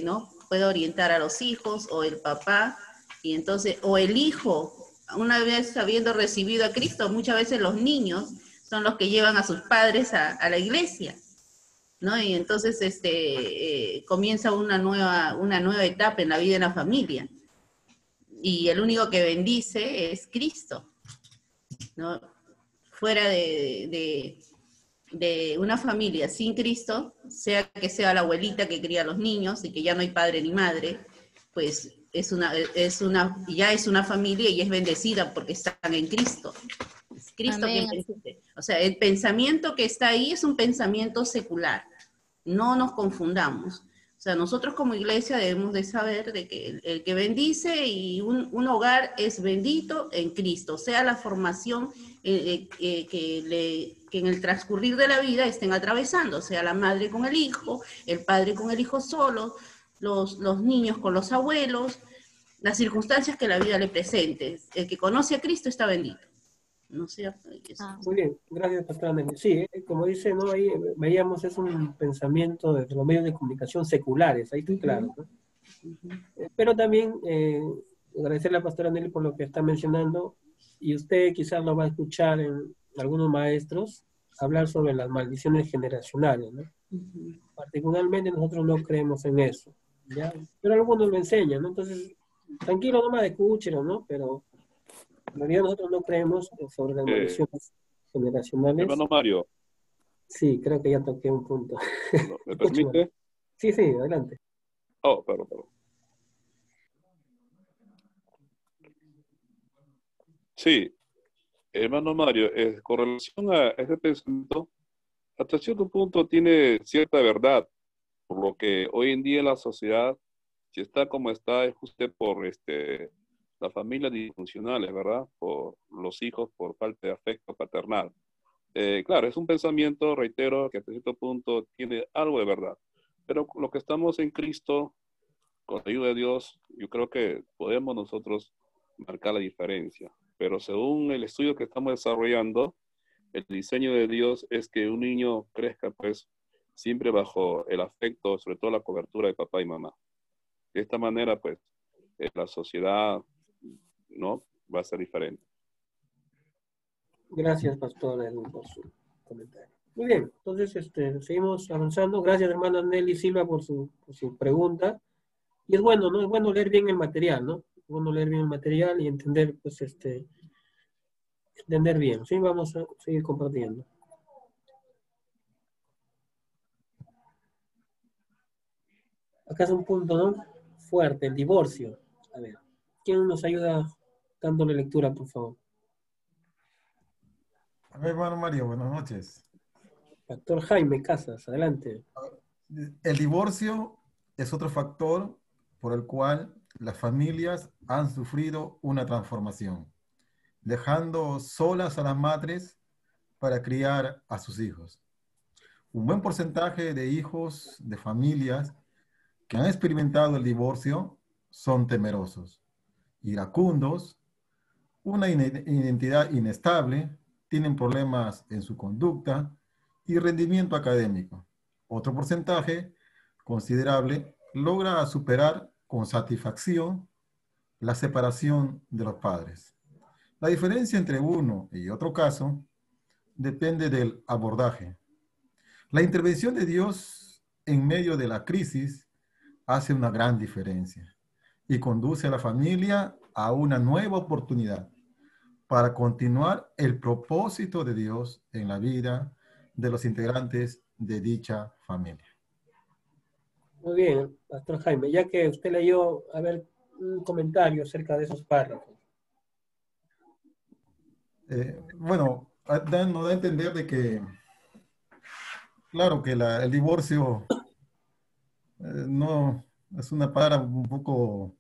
S8: ¿no? pueda orientar a los hijos, o el papá, y entonces, o el hijo, una vez habiendo recibido a Cristo, muchas veces los niños son los que llevan a sus padres a la iglesia, ¿no? Y entonces comienza una nueva etapa en la vida de la familia. Y el único que bendice es Cristo, ¿no? Fuera de una familia sin Cristo, sea que sea la abuelita que cría a los niños y que ya no hay padre ni madre, pues ya es una familia y es bendecida porque están en Cristo. Es Cristo quien bendice. O sea, el pensamiento que está ahí es un pensamiento secular. No nos confundamos. O sea, nosotros como iglesia debemos de saber de que el que bendice y un hogar es bendito en Cristo, sea la formación que en el transcurrir de la vida estén atravesando, sea la madre con el hijo, el padre con el hijo solo, los niños con los abuelos, las circunstancias que la vida le presente. El que conoce a Cristo está bendito. ¿No es cierto?
S1: Muy bien, gracias, pastora Nelly. Sí, como dice, ¿no? Ahí veíamos, es un pensamiento de los medios de comunicación seculares, ahí está claro, ¿no? Pero también agradecerle a la pastora Nelly por lo que está mencionando, y usted quizás lo va a escuchar en algunos maestros hablar sobre las maldiciones generacionales, ¿no? Particularmente nosotros no creemos en eso, ¿ya? Pero algunos lo enseñan, ¿no? Entonces, tranquilo, nomás escúchelo, ¿no? Pero en realidad nosotros no creemos sobre las maldiciones generacionales.
S6: Hermano Mario.
S1: Sí, creo que ya toqué un punto.
S6: ¿Me permite?
S1: Sí, adelante.
S6: Perdón. Sí, hermano Mario, con relación a ese pensamiento, hasta cierto punto tiene cierta verdad, por lo que hoy en día la sociedad, si está como está, es justo por las familias disfuncionales, ¿verdad? Por los hijos, por falta de afecto paternal. Claro, es un pensamiento, reitero, que hasta cierto punto tiene algo de verdad. Pero lo que estamos en Cristo, con la ayuda de Dios, yo creo que podemos nosotros marcar la diferencia. Pero según el estudio que estamos desarrollando, el diseño de Dios es que un niño crezca, pues, siempre bajo el afecto, sobre todo la cobertura de papá y mamá. De esta manera, pues, la sociedad, ¿no?, va a ser diferente.
S1: Gracias, Pastor, por su comentario. Muy bien, entonces seguimos avanzando. Gracias, hermana Nelly Silva, por su pregunta. Y es bueno, ¿no? Es bueno leer bien el material, ¿no? Es bueno leer bien el material y entender, pues, entender bien. Sí, vamos a seguir compartiendo. Acá es un punto, ¿no?, fuerte, el divorcio. A ver, ¿quién nos ayuda dándole lectura, por favor?
S9: A ver, hermano Mario, buenas noches.
S1: Pastor Jaime Casas, adelante.
S9: El divorcio es otro factor por el cual las familias han sufrido una transformación, dejando solas a las madres para criar a sus hijos. Un buen porcentaje de hijos de familias que han experimentado el divorcio son temerosos, iracundos, una identidad inestable, tienen problemas en su conducta y rendimiento académico. Otro porcentaje considerable logra superar con satisfacción la separación de los padres. La diferencia entre uno y otro caso depende del abordaje. La intervención de Dios en medio de la crisis hace una gran diferencia y conduce a la familia a una nueva oportunidad para continuar el propósito de Dios en la vida de los integrantes de dicha familia.
S1: Muy bien, Pastor Jaime, ya que usted leyó, a ver, un comentario acerca de esos párrafos.
S9: Bueno, nos da a entender de que, claro que el divorcio no es una palabra un poco,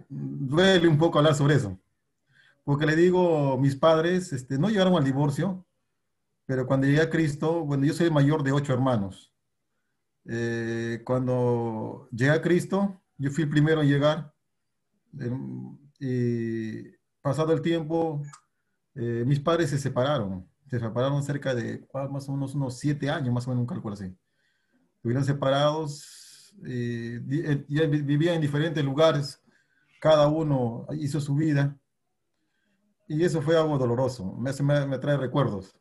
S9: duele un poco hablar sobre eso. Porque le digo, mis padres no llegaron al divorcio, pero cuando llegué a Cristo, bueno, yo soy el mayor de 8 hermanos. Cuando llegué a Cristo, yo fui el primero en llegar. Y pasado el tiempo, mis padres se separaron. Se separaron cerca de más o menos unos 7 años, más o menos un cálculo así. Estuvieron separados, ya vivían en diferentes lugares. Cada uno hizo su vida. Y eso fue algo doloroso. Me trae recuerdos.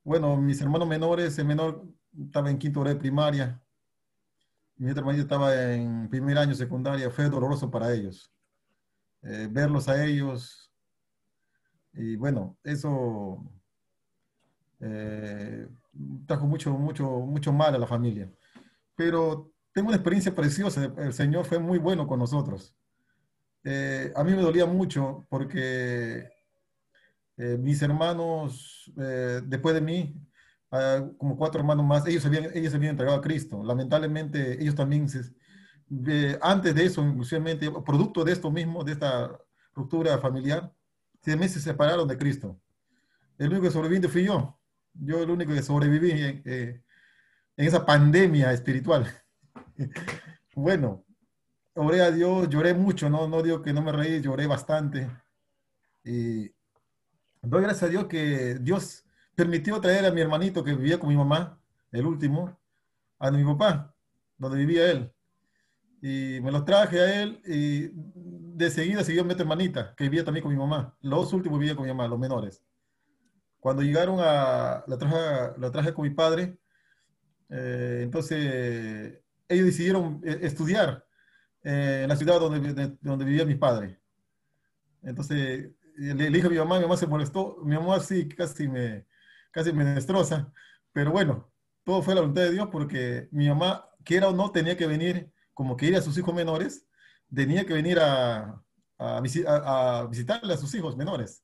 S9: Bueno, mis hermanos menores, el menor estaba en quinto grado de primaria. Mi otro hermanito estaba en primer año de secundaria. Fue doloroso para ellos. Verlos a ellos. Y bueno, eso trajo mucho mal a la familia. Pero tengo una experiencia preciosa. El Señor fue muy bueno con nosotros. A mí me dolía mucho porque mis hermanos, después de mí, como 4 hermanos más, ellos se habían entregado a Cristo. Lamentablemente, ellos también, antes de eso, inclusivamente, producto de esto mismo, de esta ruptura familiar, se separaron de Cristo. El único que sobreviviente fui yo. Yo el único que sobreviví en esa pandemia espiritual. Bueno, oré a Dios, lloré mucho, no digo que no me reí, lloré bastante. Y doy gracias a Dios que Dios permitió traer a mi hermanito que vivía con mi mamá, el último, a mi papá, donde vivía él. Y me los traje a él y de seguida siguió mi otra hermanita, que vivía también con mi mamá. Los 2 últimos vivían con mi mamá, los menores. Cuando llegaron la traje con mi padre, entonces ellos decidieron estudiar en la ciudad donde vivía mi padre. Entonces le dije a mi mamá se molestó, mi mamá sí casi me destroza, pero bueno, todo fue la voluntad de Dios porque mi mamá, quiera o no, tenía que venir, como que ir a sus hijos menores, tenía que venir a visitarle a sus hijos menores.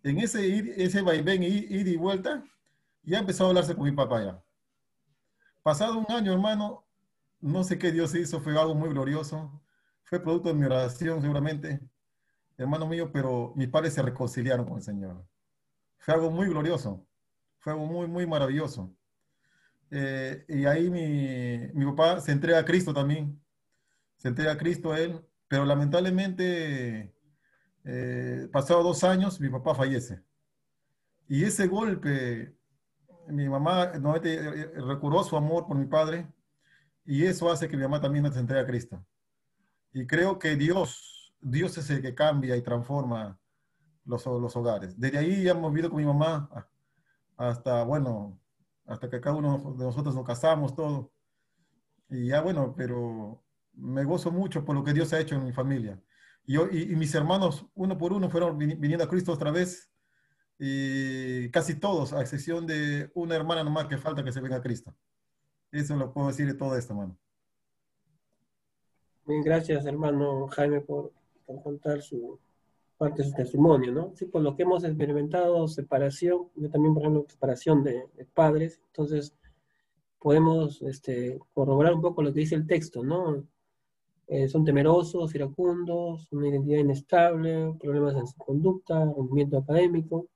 S9: En ese vaivén, ir y vuelta, ya empezó a hablarse con mi papá ya. Pasado un año, hermano, no sé qué Dios hizo, fue algo muy glorioso, fue producto de mi oración seguramente, hermano mío, pero mis padres se reconciliaron con el Señor. Fue algo muy glorioso, fue algo muy, muy maravilloso. Y ahí mi papá se entrega a Cristo también, se entrega a Cristo a él, pero lamentablemente Pasado 2 años, mi papá fallece. Y ese golpe, mi mamá nuevamente recurrió su amor por mi padre, y eso hace que mi mamá también se entregue a Cristo. Y creo que Dios es el que cambia y transforma los hogares. Desde ahí ya hemos vivido con mi mamá hasta, bueno, hasta que cada uno de nosotros nos casamos, todo. Y ya, bueno, pero me gozo mucho por lo que Dios ha hecho en mi familia. Y mis hermanos, uno por uno, fueron viniendo a Cristo otra vez. Y casi todos, a excepción de una hermana nomás que falta que se venga a Cristo. Eso lo puedo decir de todo esto, hermano.
S1: Bien, gracias, hermano Jaime, por contar su parte de su testimonio, ¿no? Sí, por lo que hemos experimentado, separación, yo también, por ejemplo, separación de padres, entonces podemos corroborar un poco lo que dice el texto, ¿no? Son temerosos, iracundos, una identidad inestable, problemas en su conducta, rendimiento académico,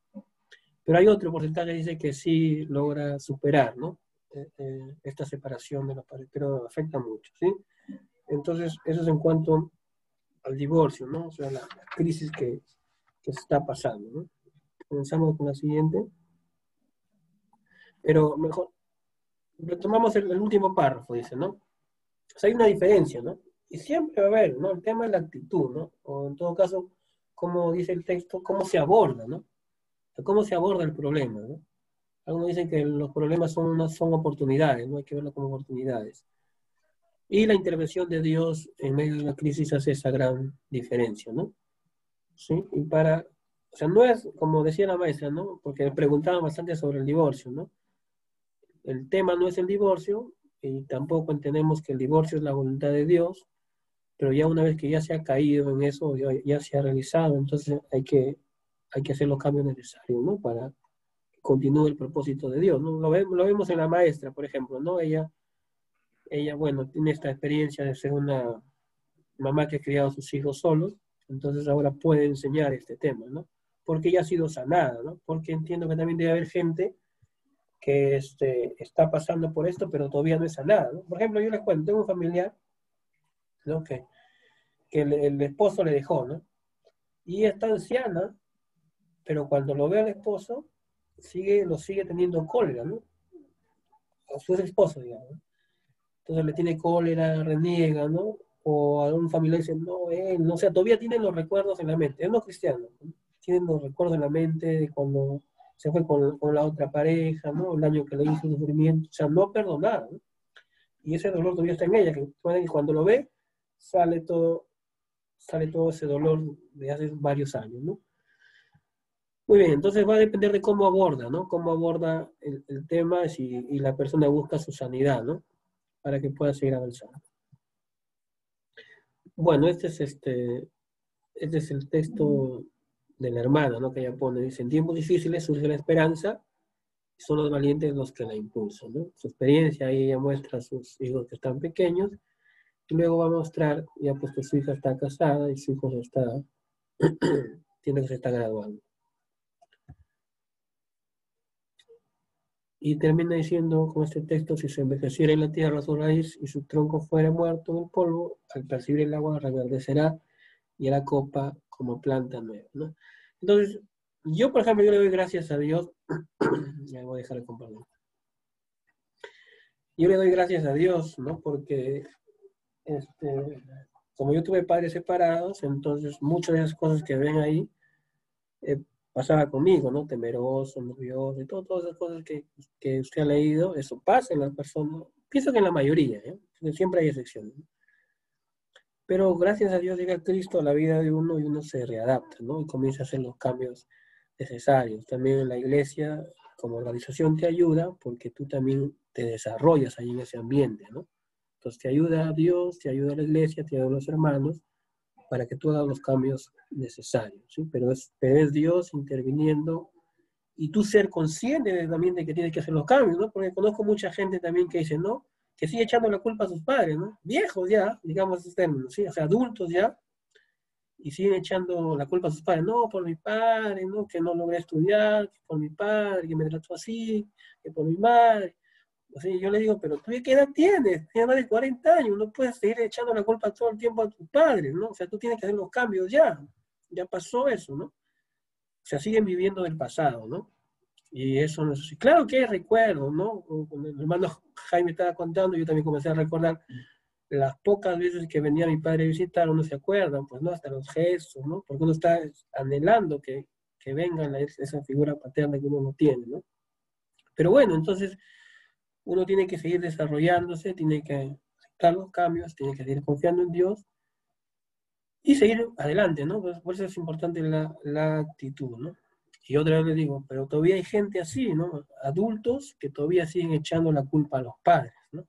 S1: pero hay otro porcentaje que dice que sí logra superar, ¿no? Esta separación de los padres, pero afecta mucho, ¿sí? Entonces, eso es en cuanto al divorcio, ¿no? O sea, la crisis que se está pasando, ¿no? Comenzamos con la siguiente. Pero mejor, retomamos el último párrafo, dice, ¿no? O sea, hay una diferencia, ¿no? Y siempre va a haber, ¿no? El tema es la actitud, ¿no? O en todo caso, como dice el texto, cómo se aborda, ¿no? O sea, cómo se aborda el problema, ¿no? Algunos dicen que los problemas son oportunidades, ¿no? Hay que verlo como oportunidades. Y la intervención de Dios en medio de la crisis hace esa gran diferencia, ¿no? ¿Sí? Y o sea, no es, como decía la maestra, ¿no? Porque me preguntaban bastante sobre el divorcio, ¿no? El tema no es el divorcio, y tampoco entendemos que el divorcio es la voluntad de Dios, pero ya una vez que ya se ha caído en eso, ya se ha realizado, entonces hay que hacer los cambios necesarios, ¿no? Para que continúe el propósito de Dios, ¿no? Lo vemos en la maestra, por ejemplo, ¿no? Ella, bueno, tiene esta experiencia de ser una mamá que ha criado a sus hijos solos, entonces ahora puede enseñar este tema, ¿no? Porque ella ha sido sanada, ¿no? Porque entiendo que también debe haber gente que está pasando por esto, pero todavía no es sanada, ¿no? Por ejemplo, yo les cuento, tengo un familiar, ¿no? Que el esposo le dejó, ¿no? Y ella está anciana, pero cuando lo ve al esposo, lo sigue teniendo cólera, ¿no? A su esposo, digamos, ¿no? Entonces le tiene cólera, reniega, ¿no? O algún familiar dice, no, él, no, o sea, todavía tiene los recuerdos en la mente. Es no cristiano, ¿no? Tienen los recuerdos en la mente de cuando se fue con la otra pareja, ¿no? El daño que le hizo, el sufrimiento, o sea, no perdonar, ¿no? Y ese dolor todavía está en ella, que cuando lo ve, sale todo ese dolor de hace varios años, ¿no? Muy bien, entonces va a depender de cómo aborda, ¿no? Cómo aborda el tema y la persona busca su sanidad, ¿no? Para que pueda seguir avanzando. Bueno, este es el texto de la hermana, ¿no? Que ella pone, dice, en tiempos difíciles surge la esperanza, y son los valientes los que la impulsan, ¿no? Su experiencia, ahí ella muestra a sus hijos que están pequeños, y luego va a mostrar, ya pues que su hija está casada y su hijo tiene que se está graduando. Y termina diciendo con este texto, si se envejeciera en la tierra su raíz y su tronco fuera muerto en el polvo, al percibir el agua reverdecerá y la copa como planta nueva, ¿no? Entonces, yo por ejemplo, yo le doy gracias a Dios, ya voy a dejar de compartir. Yo le doy gracias a Dios, ¿no? Porque como yo tuve padres separados, entonces muchas de las cosas que ven ahí pasaba conmigo, ¿no? Temeroso, nervioso, y todas esas cosas que usted ha leído, eso pasa en las personas, pienso que en la mayoría, ¿eh? Siempre hay excepciones, ¿no? Pero gracias a Dios llega Cristo a la vida de uno y uno se readapta, ¿no? Y comienza a hacer los cambios necesarios. También en la iglesia, como organización, te ayuda porque tú también te desarrollas ahí en ese ambiente, ¿no? Entonces te ayuda a Dios, te ayuda a la iglesia, te ayuda a los hermanos, para que tú hagas los cambios necesarios, ¿sí? Pero es Dios interviniendo y tú ser consciente también de que tienes que hacer los cambios, ¿no? Porque conozco mucha gente también que dice, ¿no? Que sigue echando la culpa a sus padres, ¿no? Viejos ya, digamos esos términos, ¿sí? O sea, adultos ya, y siguen echando la culpa a sus padres, no, por mi padre, ¿no? Que no logré estudiar, que por mi padre, que me trató así, que por mi madre. O sea, yo le digo, pero tú qué edad tienes, tienes más de 40 años, no puedes seguir echando la culpa todo el tiempo a tus padres, ¿no? O sea, tú tienes que hacer los cambios ya. ya pasó eso, ¿no? O sea, siguen viviendo del pasado, ¿no? Y eso no es así. Claro que hay recuerdos, ¿no? Como el hermano Jaime estaba contando, yo también comencé a recordar las pocas veces que venía mi padre a visitar, uno se acuerda, pues, ¿no? Hasta los gestos, ¿no? Porque uno está anhelando que venga esa figura paterna que uno no tiene, ¿no? Pero bueno, entonces uno tiene que seguir desarrollándose, tiene que aceptar los cambios, tiene que seguir confiando en Dios y seguir adelante, ¿no? Pues por eso es importante la actitud, ¿no? Y otra vez le digo, pero todavía hay gente así, ¿no? Adultos que todavía siguen echando la culpa a los padres, ¿no?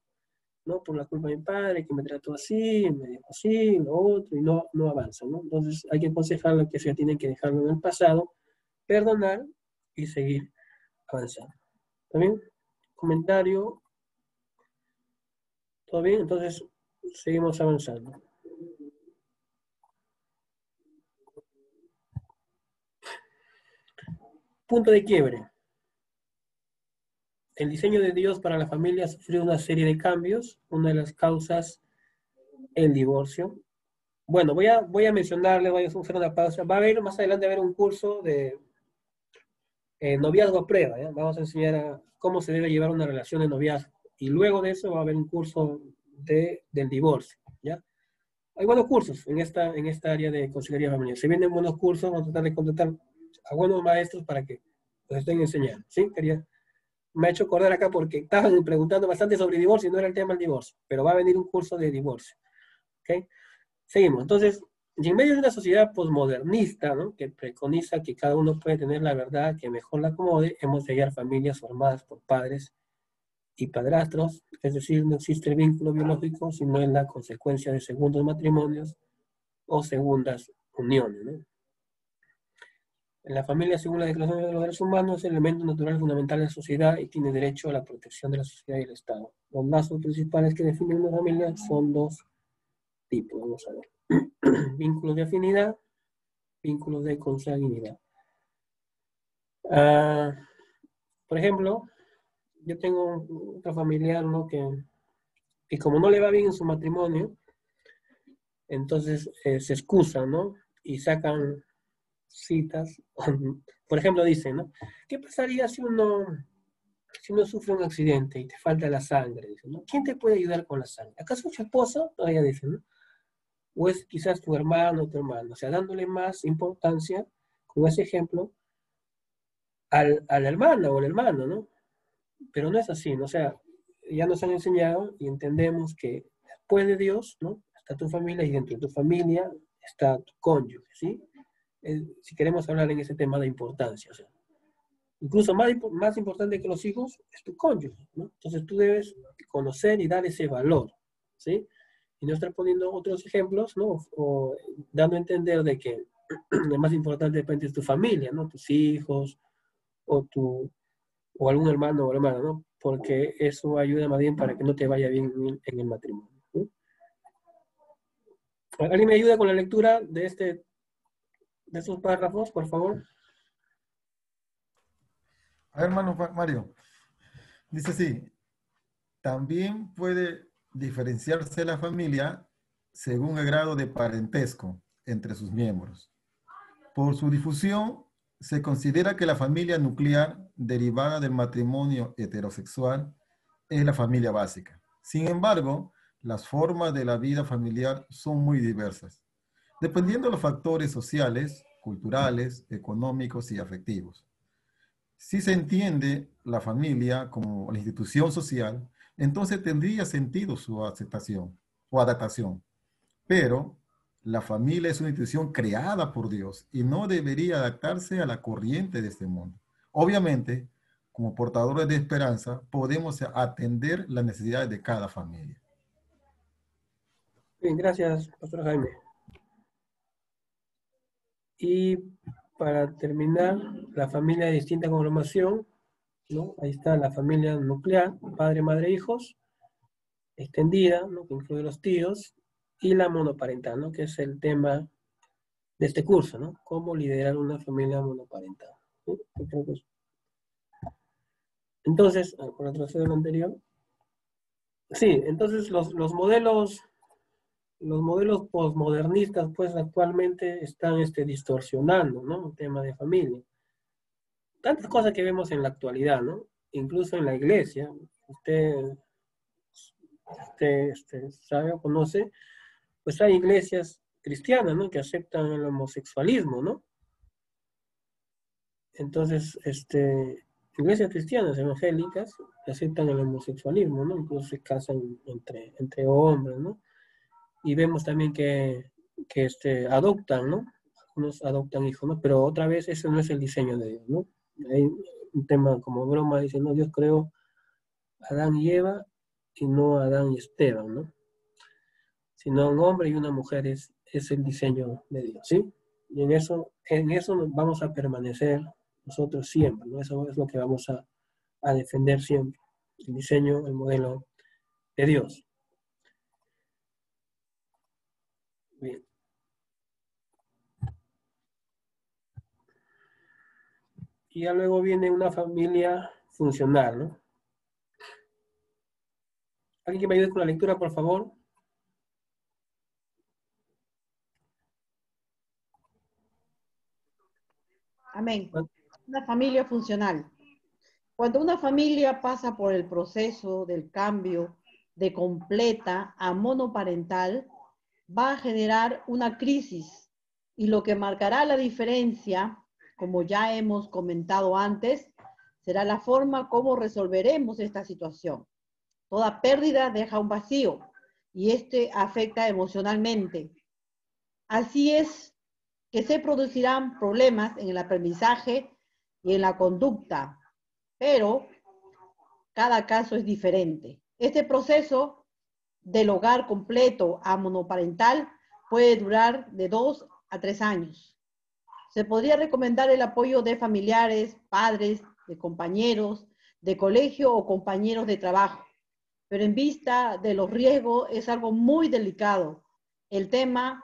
S1: No, por la culpa de mi padre, que me trató así, me dijo así, lo otro, y no avanza, ¿no? Entonces hay que aconsejarle que se tienen que dejarlo en el pasado, perdonar y seguir avanzando. ¿Está bien? Comentario. ¿Todo bien? Entonces seguimos avanzando. Punto de quiebre. El diseño de Dios para la familia sufrió una serie de cambios. Una de las causas, el divorcio. Bueno, voy a mencionarle, voy a hacer una pausa. Va a haber más adelante un curso de noviazgo a prueba, ¿ya? Vamos a enseñar cómo se debe llevar una relación de noviazgo. Y luego de eso va a haber un curso del divorcio, ¿ya? Hay buenos cursos en esta área de consejería familiar. Si vienen buenos cursos, vamos a tratar de contratar a buenos maestros para que los estén enseñando, ¿sí? Me ha hecho acordar acá porque estaban preguntando bastante sobre divorcio y no era el tema del divorcio, pero va a venir un curso de divorcio, ¿ok? Seguimos. Entonces, y en medio de una sociedad posmodernista, ¿no? Que preconiza que cada uno puede tener la verdad que mejor la acomode, hemos de hallar familias formadas por padres y padrastros, es decir, no existe el vínculo biológico, sino es la consecuencia de segundos matrimonios o segundas uniones, ¿no? En la familia, según la Declaración de los Derechos Humanos, es el elemento natural fundamental de la sociedad y tiene derecho a la protección de la sociedad y el Estado. Los lazos principales que definen una familia son dos tipos, vamos a ver. Vínculos de afinidad, vínculos de consanguinidad. Por ejemplo, yo tengo otro familiar, ¿no? que como no le va bien en su matrimonio, entonces se excusan, ¿no? Y sacan citas. Por ejemplo, dicen, ¿no? ¿Qué pasaría si uno sufre un accidente y te falta la sangre? Dicen, ¿no? ¿Quién te puede ayudar con la sangre? ¿Acaso tu esposa? Todavía dicen, ¿no? O es quizás tu hermano o tu hermano. O sea, dándole más importancia, con ese ejemplo, al hermano o al hermano, ¿no? Pero no es así, ¿no? O sea, ya nos han enseñado y entendemos que después de Dios, ¿no? Está tu familia y dentro de tu familia está tu cónyuge, ¿sí? Si queremos hablar en ese tema de importancia, o sea, incluso más importante que los hijos es tu cónyuge, ¿no? Entonces tú debes conocer y dar ese valor, ¿sí? Y no estar poniendo otros ejemplos, ¿no? O dando a entender de que lo más importante depende de tu familia, ¿no? Tus hijos o algún hermano o hermana, ¿no? Porque eso ayuda más bien para que no te vaya bien en el matrimonio, ¿sí? ¿Alguien me ayuda con la lectura de estos párrafos, por favor?
S9: A ver, hermano Mario, dice así, también puede diferenciarse la familia según el grado de parentesco entre sus miembros. Por su difusión, se considera que la familia nuclear derivada del matrimonio heterosexual es la familia básica. Sin embargo, las formas de la vida familiar son muy diversas, dependiendo de los factores sociales, culturales, económicos y afectivos. Si se entiende la familia como la institución social, entonces tendría sentido su aceptación o adaptación. Pero la familia es una institución creada por Dios y no debería adaptarse a la corriente de este mundo. Obviamente, como portadores de esperanza, podemos atender las necesidades de cada familia.
S1: Bien, gracias, Pastor Jaime. Y para terminar, la familia de distinta conformación, ¿no? Ahí está la familia nuclear, padre, madre, hijos, extendida, ¿no? Que incluye los tíos, y la monoparental, ¿no? Que es el tema de este curso, ¿no? Cómo liderar una familia monoparental, ¿sí? Entonces, por retroceder lo anterior, sí, entonces los modelos los modelos posmodernistas, pues actualmente están distorsionando, ¿no? El tema de familia. Tantas cosas que vemos en la actualidad, ¿no? Incluso en la iglesia. Usted sabe o conoce, pues hay iglesias cristianas, ¿no? Que aceptan el homosexualismo, ¿no? Entonces, iglesias cristianas evangélicas que aceptan el homosexualismo, ¿no? Incluso se casan entre hombres, ¿no? Y vemos también que adoptan, ¿no? Algunos adoptan hijos, ¿no? Pero otra vez ese no es el diseño de Dios, ¿no? Hay un tema como broma, dice, no, Dios creó a Adán y Eva y no a Adán y Esteban, ¿no? Sino un hombre y una mujer es el diseño de Dios, ¿sí? Y en eso nos vamos a permanecer nosotros siempre, ¿no? Eso es lo que vamos a defender siempre, el diseño, el modelo de Dios. Bien. Y ya luego viene una familia funcional, ¿no? ¿Alguien que me ayude con la lectura, por favor?
S5: Amén. Una familia funcional. Cuando una familia pasa por el proceso del cambio de completa a monoparental, va a generar una crisis y lo que marcará la diferencia, como ya hemos comentado antes, será la forma como resolveremos esta situación. Toda pérdida deja un vacío y este afecta emocionalmente. Así es que se producirán problemas en el aprendizaje y en la conducta, pero cada caso es diferente. Este proceso del hogar completo a monoparental puede durar de 2 a 3 años. Se podría recomendar el apoyo de familiares, padres, de compañeros de colegio o compañeros de trabajo, pero en vista de los riesgos es algo muy delicado. El tema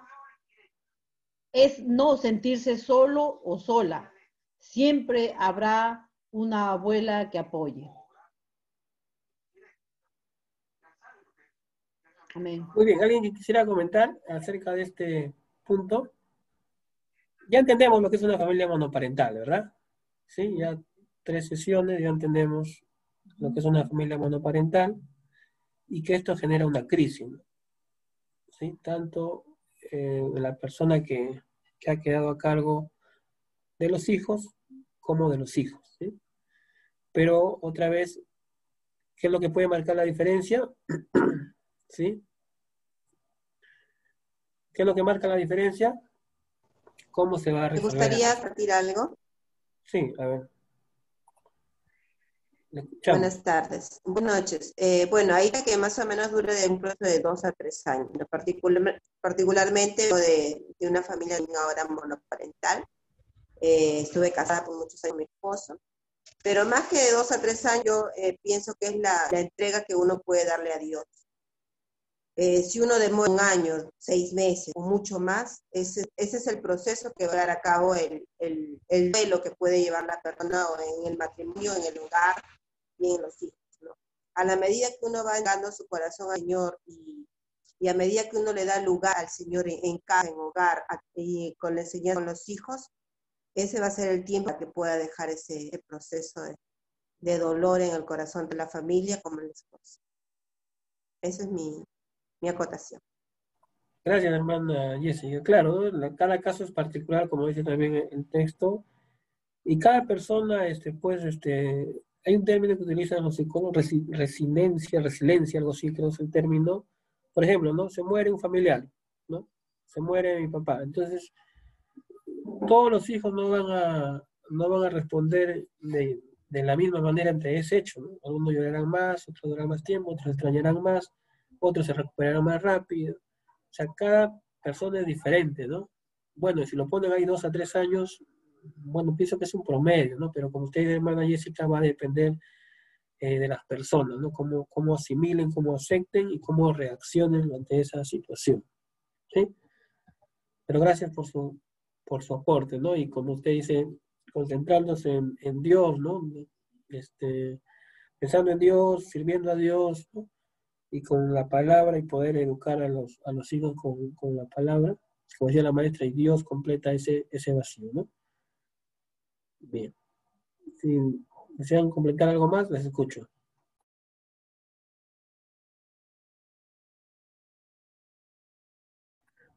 S5: es no sentirse solo o sola. Siempre habrá una abuela que apoye. Amén.
S1: Muy bien, ¿alguien que quisiera comentar acerca de este punto? Ya entendemos lo que es una familia monoparental, ¿verdad? Sí, ya 3 sesiones, ya entendemos lo que es una familia monoparental y que esto genera una crisis, ¿no? ¿Sí? Tanto la persona que ha quedado a cargo de los hijos como de los hijos, ¿sí? Pero otra vez, ¿qué es lo que puede marcar la diferencia? ¿Sí? ¿Qué es lo que marca la diferencia? ¿Cómo se va a
S10: ¿Te
S1: resolver?
S10: gustaría repetir algo?
S1: Sí, a ver. Le escuchamos.
S10: Buenas tardes. Buenas noches. Bueno, ahí que más o menos dura de un proceso de 2 a 3 años. Particularmente de una familia ahora monoparental. Estuve casada por muchos años con mi esposo. Pero más que de 2 a 3 años, yo pienso que es la entrega que uno puede darle a Dios. Si uno demora 1 año, 6 meses o mucho más, ese es el proceso que va a dar a cabo el duelo que puede llevar la persona o en el matrimonio, en el hogar y en los hijos, ¿no? A la medida que uno va dando su corazón al Señor y a medida que uno le da lugar al Señor en casa, en hogar y con la enseñanza con los hijos, ese va a ser el tiempo para que pueda dejar ese proceso de dolor en el corazón de la familia como el esposo. Esa es mi acotación.
S1: Gracias, hermana Jessica. Claro, cada caso es particular, como dice también el texto, y cada persona, pues, hay un término que utilizan los psicólogos, resiliencia, algo así, creo que es el término. Por ejemplo, ¿no? Se muere un familiar, ¿no? Se muere mi papá. Entonces, todos los hijos no van a responder de la misma manera ante ese hecho, ¿no? Algunos llorarán más, otros durarán más tiempo, otros extrañarán más, otros se recuperarán más rápido. O sea, cada persona es diferente, ¿no? Bueno, si lo ponen ahí 2 a 3 años, bueno, pienso que es un promedio, ¿no? Pero como usted dice, hermana Jessica, va a depender de las personas, ¿no? Cómo asimilen, cómo acepten y cómo reaccionen ante esa situación, ¿sí? Pero gracias por su aporte, ¿no? Y como usted dice, concentrándose en Dios, ¿no? Pensando en Dios, sirviendo a Dios, ¿no? y con la palabra y poder educar a los hijos con la palabra, como decía la maestra, y Dios completa ese vacío, ¿no? Bien. Si desean completar algo más, les escucho.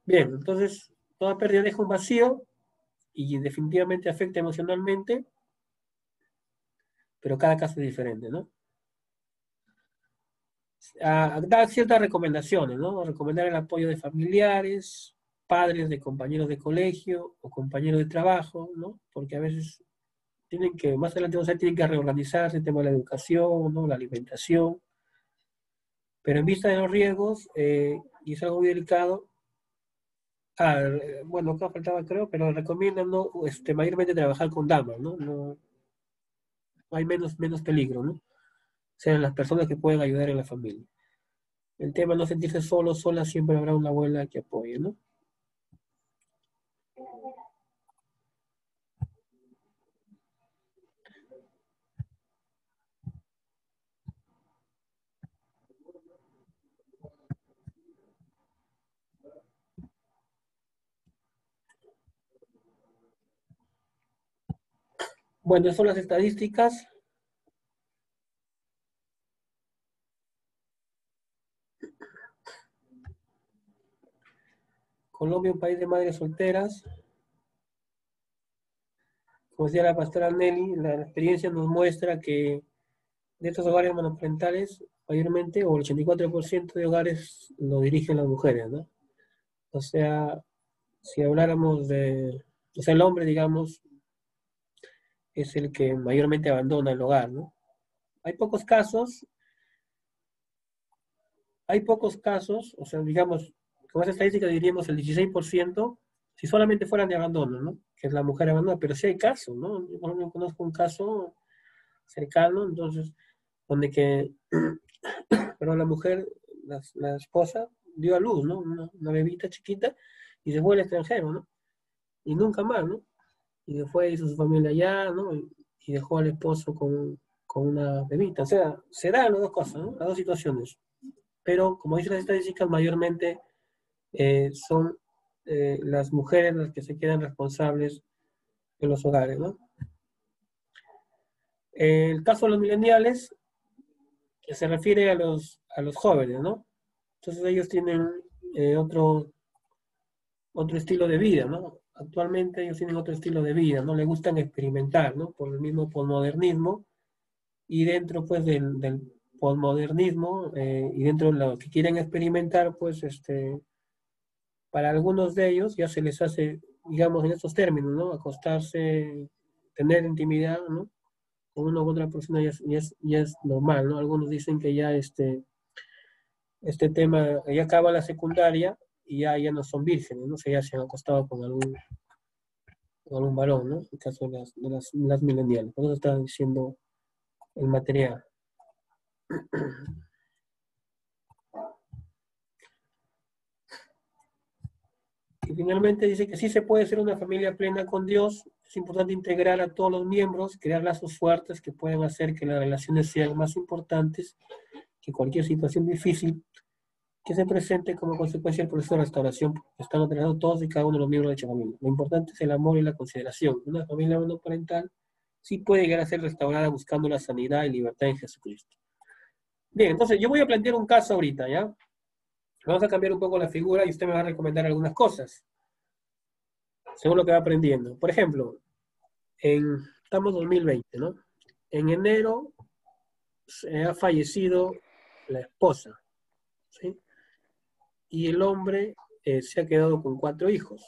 S1: Bien, entonces, toda pérdida deja un vacío y definitivamente afecta emocionalmente, pero cada caso es diferente, ¿no? Da ciertas recomendaciones, ¿no? Recomendar el apoyo de familiares, padres de compañeros de colegio o compañeros de trabajo, ¿no? Porque a veces tienen que, más adelante, o sea, tienen que reorganizarse el tema de la educación, ¿no? La alimentación. Pero en vista de los riesgos, y es algo muy delicado, bueno, acá faltaba creo, pero recomiendan, ¿no? Mayormente trabajar con damas, ¿no? No hay menos peligro, ¿no? Sean las personas que pueden ayudar en la familia. El tema de no sentirse solo, sola, siempre habrá una abuela que apoye, ¿no? Bueno, esas son las estadísticas. Colombia, un país de madres solteras. Como decía la pastora Nelly, la experiencia nos muestra que de estos hogares monoparentales, mayormente, o el 84% de hogares lo dirigen las mujeres, ¿no? O sea, si habláramos o sea, el hombre, digamos, es el que mayormente abandona el hogar, ¿no? Hay pocos casos, o sea, digamos, con esa estadística diríamos el 16%, si solamente fueran de abandono, ¿no? Que es la mujer abandona, pero sí hay casos, ¿no? Yo por ejemplo conozco un caso cercano, entonces, donde que, pero la mujer, la esposa, dio a luz, ¿no? Una bebita chiquita y se fue al extranjero, ¿no? Y nunca más, ¿no? Y después hizo su familia allá, ¿no? Y dejó al esposo con una bebita. O sea, se dan las dos cosas, ¿no? Las dos situaciones. Pero, como dicen las estadísticas, mayormente son las mujeres las que se quedan responsables de los hogares, ¿no? El caso de los millennials se refiere a los jóvenes, ¿no? Entonces ellos tienen otro estilo de vida, ¿no? Actualmente ellos tienen otro estilo de vida, ¿no? Les gustan experimentar, ¿no? Por el mismo posmodernismo, y dentro, pues, del posmodernismo, y dentro de lo que quieren experimentar, pues, para algunos de ellos ya se les hace, digamos, en estos términos, ¿no? Acostarse, tener intimidad, ¿no? Con una u otra persona ya es normal, ¿no? Algunos dicen que ya este tema, ya acaba la secundaria y ya no son vírgenes, ¿no? O sea, ya se han acostado con algún varón, ¿no? En el caso de las millennials. Por eso está diciendo el material. Y finalmente dice que sí se puede ser una familia plena con Dios. Es importante integrar a todos los miembros, crear lazos fuertes que puedan hacer que las relaciones sean más importantes que cualquier situación difícil que se presente como consecuencia del proceso de restauración. Están entrenados todos y cada uno de los miembros de dicha familia. Lo importante es el amor y la consideración. Una familia monoparental sí puede llegar a ser restaurada buscando la sanidad y libertad en Jesucristo. Bien, entonces yo voy a plantear un caso ahorita, ¿ya? Vamos a cambiar un poco la figura y usted me va a recomendar algunas cosas, según lo que va aprendiendo. Por ejemplo, estamos en 2020, ¿no? En enero se ha fallecido la esposa, ¿sí? Y el hombre se ha quedado con 4 hijos.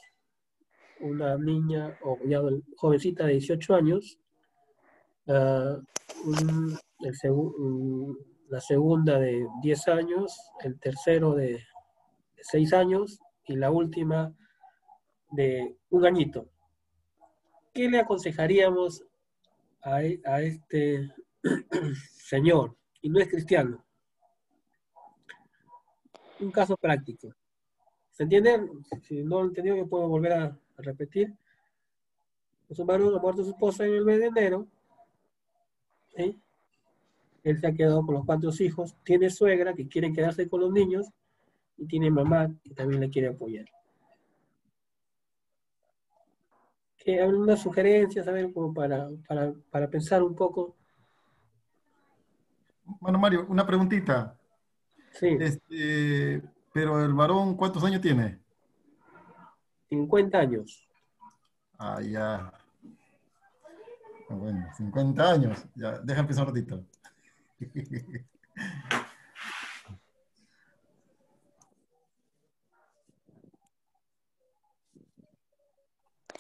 S1: Una niña, o ya jovencita de 18 años, la segunda de 10 años, el tercero de 6 años y la última de 1 añito. ¿Qué le aconsejaríamos a este señor? Y no es cristiano. Un caso práctico. ¿Se entiende? Si no lo entendió, yo puedo volver a repetir. Es un varón, ha muerto su esposa en el mes de enero, ¿sí? Él se ha quedado con los 4 hijos, tiene suegra que quieren quedarse con los niños y tiene mamá que también le quiere apoyar. Que algunas sugerencias, a ver, como para pensar un poco.
S9: Bueno, Mario, una preguntita.
S1: Sí,
S9: Pero el varón, ¿cuántos años tiene?
S1: 50 años.
S9: Ah, ya. Bueno, 50 años. Ya, deja empezar un ratito.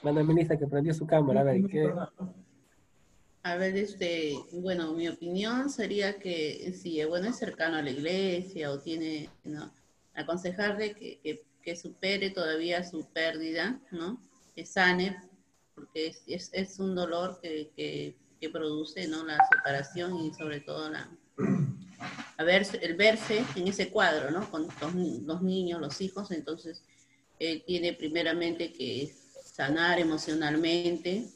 S1: Manda Melissa que prendió su cámara, a ver, ¿qué?
S8: A ver, bueno, mi opinión sería que si bueno, es cercano a la iglesia o tiene, ¿no? Aconsejarle que supere todavía su pérdida, ¿no? Que sane, porque es un dolor que produce, ¿no? La separación y sobre todo el verse en ese cuadro, ¿no? Con los niños, los hijos, entonces él tiene primeramente que sanar emocionalmente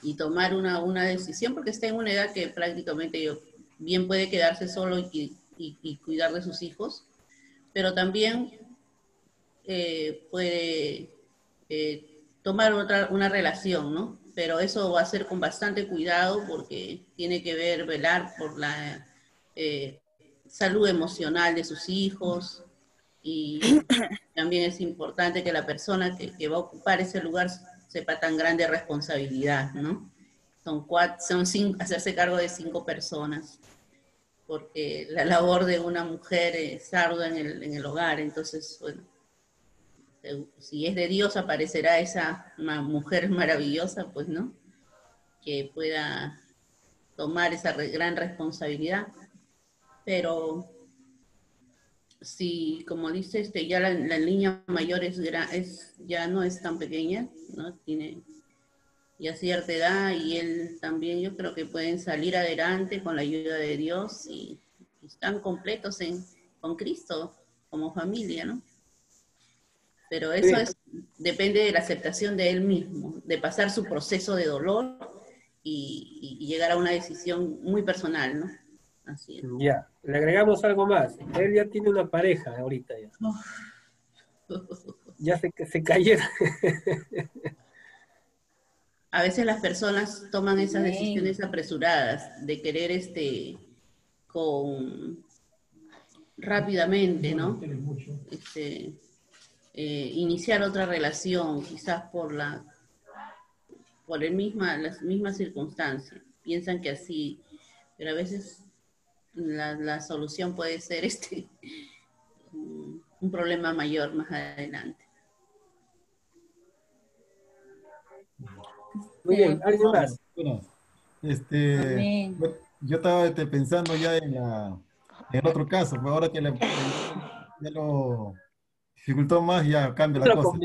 S8: y tomar una decisión, porque está en una edad que prácticamente bien puede quedarse solo y cuidar de sus hijos, pero también puede tomar una relación, ¿no? Pero eso va a ser con bastante cuidado porque tiene que velar por la salud emocional de sus hijos, y también es importante que la persona que va a ocupar ese lugar sepa tan grande responsabilidad, ¿no? Hacerse cargo de 5 personas, porque la labor de una mujer es ardua en el hogar. Entonces, bueno, si es de Dios aparecerá esa mujer maravillosa, pues, ¿no? Que pueda tomar esa gran responsabilidad. Pero si, como dice, ya la niña mayor ya no es tan pequeña, ¿no? Tiene ya cierta edad, y él también, yo creo que pueden salir adelante con la ayuda de Dios y están completos con Cristo como familia, ¿no? Pero eso depende de la aceptación de él mismo, de pasar su proceso de dolor y llegar a una decisión muy personal, ¿no? Así es.
S1: Ya, le agregamos algo más. Él ya tiene una pareja ahorita ya. Ya se cayeron.
S8: A veces las personas toman esas decisiones apresuradas de querer rápidamente, ¿no? Iniciar otra relación, quizás por las mismas circunstancias. Piensan que así, pero a veces la solución puede ser un problema mayor más adelante.
S1: Muy bien, ¿alguien más?
S9: Bueno, yo estaba pensando ya en el otro caso, pero ahora que ya lo dificultó más, ya cambia la cosa.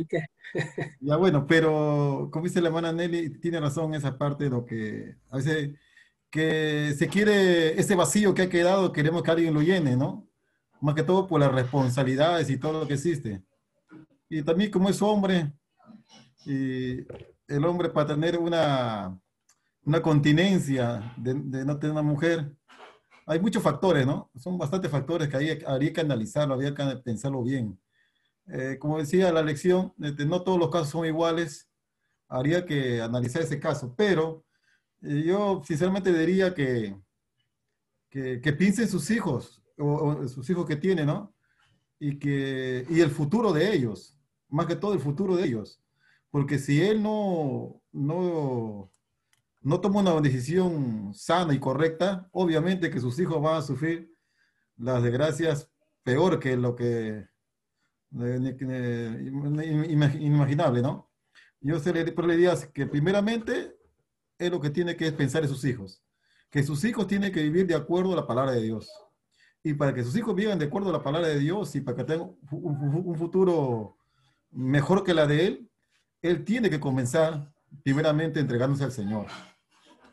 S9: Ya bueno, pero como dice la hermana Nelly, tiene razón esa parte de lo que a veces que se quiere, ese vacío que ha quedado, queremos que alguien lo llene, ¿no? Más que todo por las responsabilidades y todo lo que existe. Y también como es hombre, y el hombre para tener una continencia de no tener una mujer, hay muchos factores, ¿no? Son bastantes factores que habría que analizarlo, habría que pensarlo bien. Como decía la lección, no todos los casos son iguales, habría que analizar ese caso, pero yo sinceramente diría que piensen sus hijos, o sus hijos que tienen, ¿no? Y el futuro de ellos, más que todo el futuro de ellos. Porque si él no toma una decisión sana y correcta, obviamente que sus hijos van a sufrir las desgracias peor que lo que inimaginable, ¿no? Yo le diría que primeramente es lo que tiene que pensar en sus hijos, que sus hijos tienen que vivir de acuerdo a la palabra de Dios. Y para que sus hijos vivan de acuerdo a la palabra de Dios y para que tengan un futuro mejor que la de él tiene que comenzar primeramente entregándose al Señor.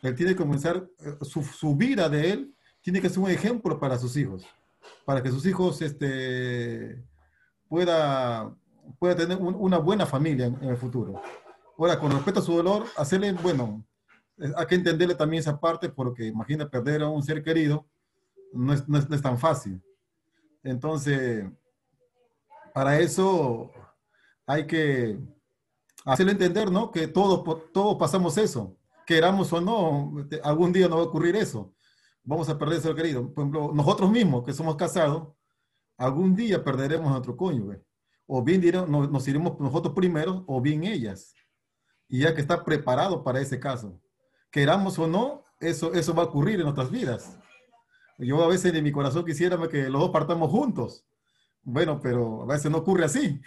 S9: Él tiene que comenzar, su vida de él tiene que ser un ejemplo para sus hijos, para que sus hijos pueda tener una buena familia en el futuro. Ahora, con respecto a su dolor, hacerle, bueno, Hay que entenderle también esa parte porque imagina perder a un ser querido, no es tan fácil. Entonces, para eso hay que hacerle entender, ¿no? Que todos pasamos eso. Queramos o no, algún día nos va a ocurrir eso. Vamos a perder a ser querido. Por ejemplo, nosotros mismos que somos casados, algún día perderemos a nuestro cónyuge. O bien nos iremos nosotros primero, o bien ellas. Y hay que estar preparado para ese caso. Queramos o no, eso va a ocurrir en nuestras vidas. Yo a veces en mi corazón quisiera que los dos partamos juntos. Bueno, pero a veces no ocurre así.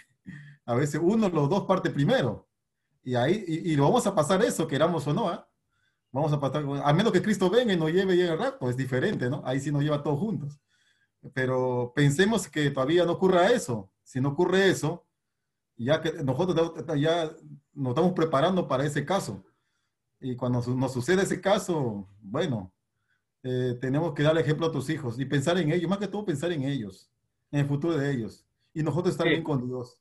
S9: A veces uno, los dos parte primero. Y ahí, y lo vamos a pasar eso, queramos o no, ¿eh? Vamos a pasar, a menos que Cristo venga y nos lleve en el rapto, es diferente, ¿no? Ahí sí nos lleva todos juntos. Pero pensemos que todavía no ocurra eso. Si no ocurre eso, ya que nosotros ya nos estamos preparando para ese caso. Y cuando nos sucede ese caso, bueno, tenemos que dar ejemplo a tus hijos y pensar en ellos, más que todo pensar en ellos, en el futuro de ellos. Y nosotros estar bien con Dios.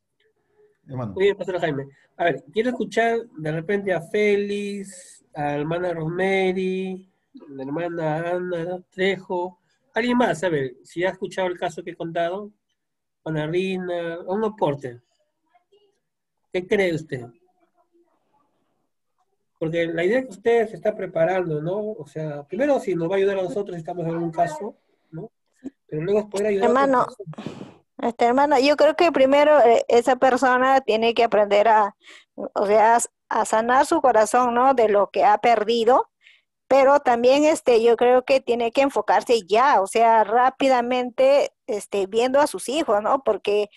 S9: Hermano.
S1: Muy bien, Pastor Jaime. A ver, quiero escuchar de repente a Félix, a la hermana Rosemary, a la hermana Ana Trejo, alguien más, a ver, si ha escuchado el caso que he contado, Ana Rina, un aporte. ¿Qué cree usted? Porque la idea es que usted se está preparando, ¿no? O sea, primero si nos va a ayudar a nosotros si estamos en un caso, ¿no? Pero luego es poder ayudar
S11: Hermano,
S1: a otras personas.
S11: hermana, yo creo que primero esa persona tiene que aprender o sea, a sanar su corazón, ¿no? De lo que ha perdido, pero también yo creo que tiene que enfocarse ya, o sea, rápidamente viendo a sus hijos, ¿no? Porque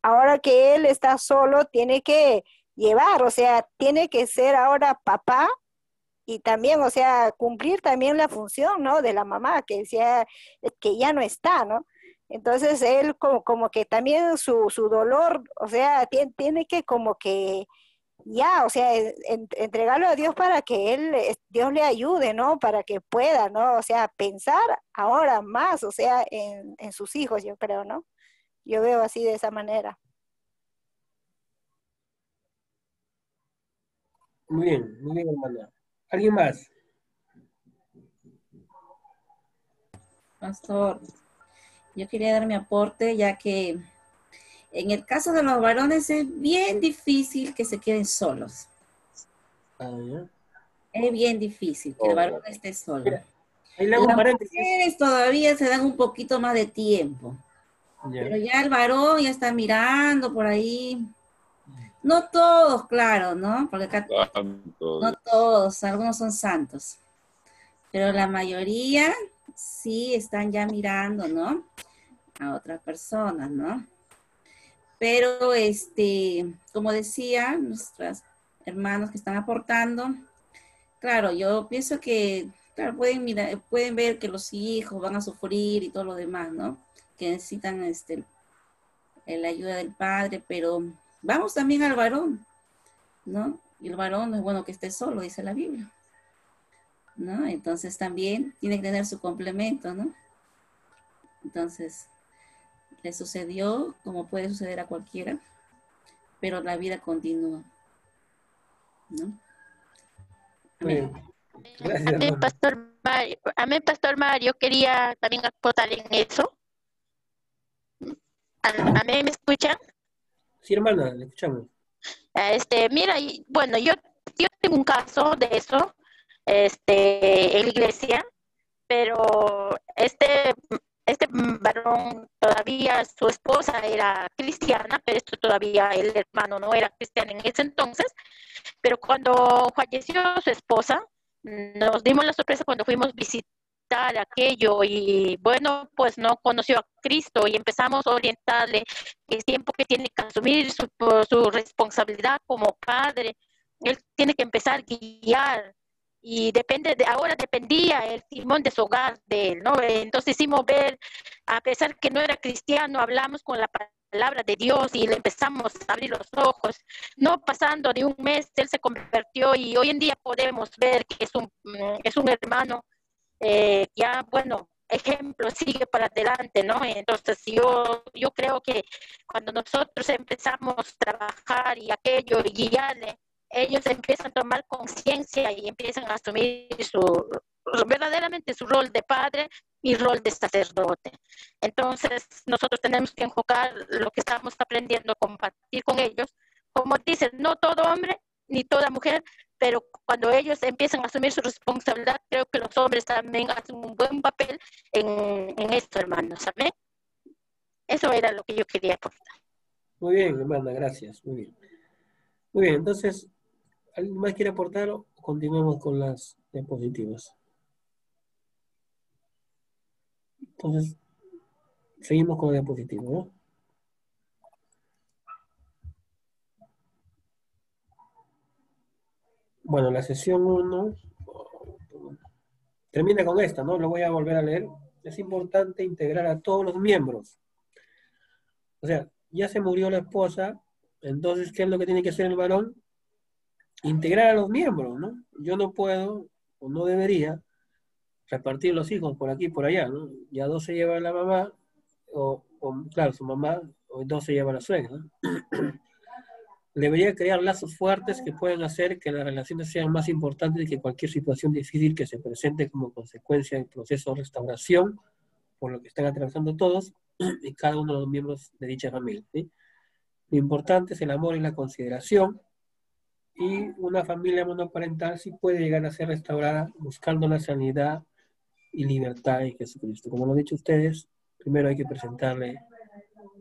S11: ahora que él está solo, tiene que llevar, o sea, tiene que ser ahora papá y también, o sea, cumplir también la función, ¿no? De la mamá, que ya no está, ¿no? Entonces él como que también su dolor, o sea, tiene que como que ya, o sea, entregarlo a Dios para que Dios le ayude, ¿no? Para que pueda, ¿no? O sea, pensar ahora más, o sea, en sus hijos, yo creo, ¿no? Yo veo así de esa manera.
S1: Muy bien, hermana. ¿Alguien más?
S2: Pastor, yo quería dar mi aporte, ya que en el caso de los varones es bien difícil que se queden solos. Es bien difícil que el varón esté solo.
S1: Mira, ahí le hago un
S2: Las
S1: paréntesis.
S2: mujeres todavía se dan un poquito más de tiempo.
S1: Ya.
S2: Pero ya el varón ya está mirando por ahí. No todos, claro, ¿no? Porque acá no todos, algunos son santos. Pero la mayoría sí están ya mirando, ¿no? A otras personas, ¿no? Pero, como decía, nuestros hermanos que están aportando, claro, yo pienso que, claro, pueden ver que los hijos van a sufrir y todo lo demás, ¿no? Que necesitan la ayuda del padre, pero vamos también al varón, ¿no? Y el varón no es bueno que esté solo, dice la Biblia, ¿no? Entonces también tiene que tener su complemento, ¿no? Entonces, le sucedió como puede suceder a cualquiera, pero la vida continúa, ¿no? Amén.
S1: Gracias,
S12: Amén,
S1: hermana.
S12: Pastor Mario. Amén, Pastor Mario. Quería también aportar en eso. Amén, ¿me escuchan?
S1: Sí, hermana, le escuchamos.
S12: Mira, bueno, yo tengo un caso de eso, en la iglesia, pero este varón todavía, su esposa era cristiana, pero esto todavía el hermano no era cristiano en ese entonces, pero cuando falleció su esposa, nos dimos la sorpresa cuando fuimos a visitar aquello y bueno, pues no conoció a Cristo y empezamos a orientarle el tiempo que tiene que asumir su responsabilidad como padre. Él tiene que empezar a guiar y ahora dependía el timón de su hogar de él, ¿no? Entonces hicimos ver, a pesar que no era cristiano, hablamos con la palabra de Dios y le empezamos a abrir los ojos. No pasando de un mes, él se convirtió y hoy en día podemos ver que es un hermano ya, bueno, ejemplo, sigue para adelante, ¿no? Entonces yo creo que cuando nosotros empezamos a trabajar y aquello y guiarle, ellos empiezan a tomar conciencia y empiezan a asumir verdaderamente su rol de padre y rol de sacerdote. Entonces, nosotros tenemos que enfocar lo que estamos aprendiendo, compartir con ellos. Como dicen, no todo hombre ni toda mujer, pero cuando ellos empiezan a asumir su responsabilidad, creo que los hombres también hacen un buen papel en esto, hermanos. ¿Amén? Eso era lo que yo quería aportar.
S1: Muy bien, hermana, gracias. Muy bien. Muy bien, entonces, ¿alguien más quiere aportar o continuamos con las diapositivas? Entonces, seguimos con la diapositiva, ¿no? Bueno, la sesión 1 termina con esta, ¿no? Lo voy a volver a leer. Es importante integrar a todos los miembros. O sea, ya se murió la esposa, entonces, ¿qué es lo que tiene que hacer el varón? Integrar a los miembros, ¿no? Yo no puedo, o no debería, repartir los hijos por aquí y por allá, ¿no? Ya dos se lleva la mamá, claro, su mamá, o dos se lleva la suegra, ¿no? Debería crear lazos fuertes que puedan hacer que las relaciones sean más importantes que cualquier situación difícil que se presente como consecuencia del proceso de restauración, por lo que están atravesando todos y cada uno de los miembros de dicha familia, ¿sí? Lo importante es el amor y la consideración, y una familia monoparental sí puede llegar a ser restaurada buscando la sanidad y libertad en Jesucristo. Como lo han dicho ustedes, primero hay que presentarle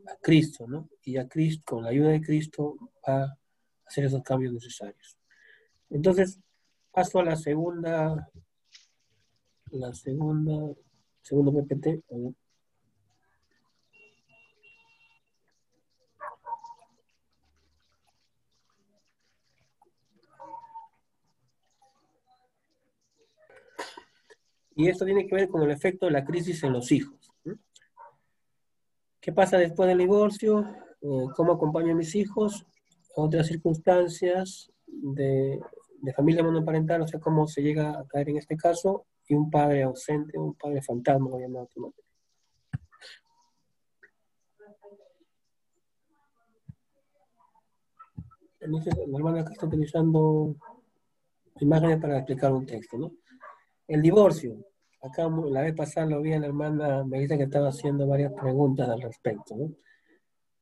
S1: a Cristo, ¿no? Y a Cristo, con la ayuda de Cristo, va a hacer esos cambios necesarios. Entonces, paso a la segunda segundo PPT. Y esto tiene que ver con el efecto de la crisis en los hijos. ¿Qué pasa después del divorcio? ¿Cómo acompaño a mis hijos? Otras circunstancias de familia monoparental, o sea, cómo se llega a caer en este caso, y un padre ausente, un padre fantasma, lo llamado automático. Entonces, la hermana acá está utilizando imágenes para explicar un texto, ¿no? El divorcio. Acá la vez pasada lo vi a la hermana Melissa que estaba haciendo varias preguntas al respecto, ¿no?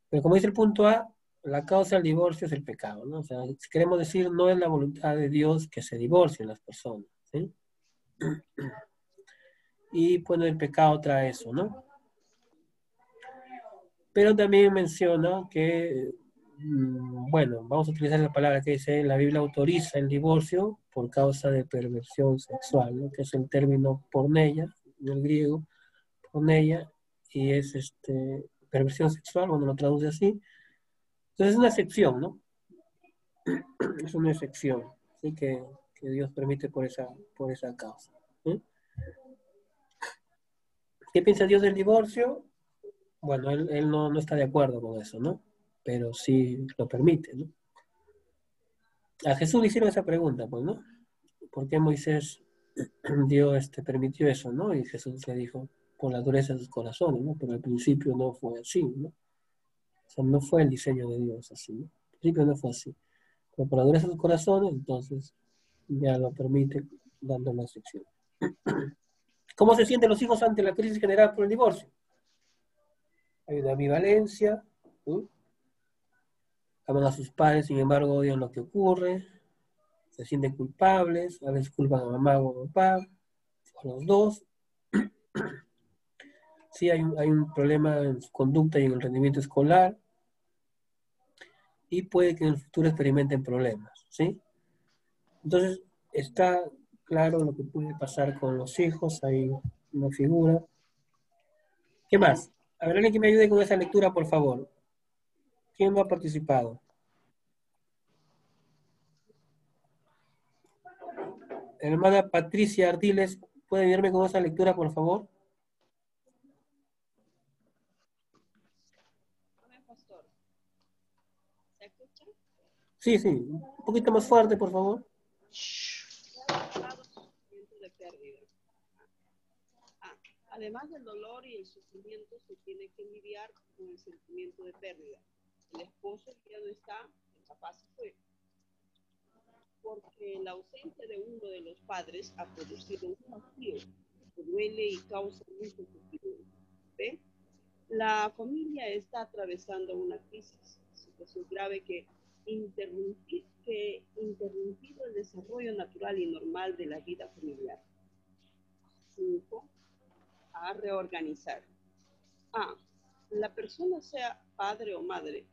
S1: Pero como dice el punto A, la causa del divorcio es el pecado, ¿no? O sea, si queremos decir, no es la voluntad de Dios que se divorcien las personas, ¿sí? Y bueno, el pecado trae eso, ¿no? Pero también menciona que, bueno, vamos a utilizar la palabra que dice, la Biblia autoriza el divorcio por causa de perversión sexual, ¿no? Que es el término porneia, en el griego, porneia, y es perversión sexual, cuando lo traduce así. Entonces es una excepción, ¿no? Es una excepción, ¿sí? Que Dios permite por esa causa, ¿sí? ¿Qué piensa Dios del divorcio? Bueno, él no está de acuerdo con eso, ¿no? Pero sí lo permite, ¿no? A Jesús le hicieron esa pregunta, pues, ¿no? ¿Por qué Moisés permitió eso, ¿no? Y Jesús le dijo, por la dureza de sus corazones, ¿no? Pero al principio no fue así, ¿no? O sea, no fue el diseño de Dios así, ¿no? Al principio no fue así. Pero por la dureza de sus corazones, entonces ya lo permite dando una excepción. ¿Cómo se sienten los hijos ante la crisis generada por el divorcio? Hay una ambivalencia, ¿sí? Aman a sus padres, sin embargo odian lo que ocurre, se sienten culpables, a veces culpan a mamá o a papá, o a los dos. Sí, hay un problema en su conducta y en el rendimiento escolar, y puede que en el futuro experimenten problemas, ¿sí? Entonces, está claro lo que puede pasar con los hijos, hay una figura. ¿Qué más? A ver, alguien que me ayude con esa lectura, por favor. ¿Quién no ha participado? Hermana Patricia Ardiles, ¿puede ayudarme con esa lectura, por favor? Sí, sí. Un poquito más fuerte, por favor.
S13: De pérdida. Además del dolor y el sufrimiento, se tiene que lidiar con el sentimiento de pérdida. El esposo ya no está, el papá se fue. porque la ausencia de uno de los padres ha producido un vacío que duele y causa mucho sufrimiento. ¿Ve? La familia está atravesando una crisis, situación grave que interrumpido el desarrollo natural y normal de la vida familiar. 5. A reorganizar. A. La persona, sea padre o madre,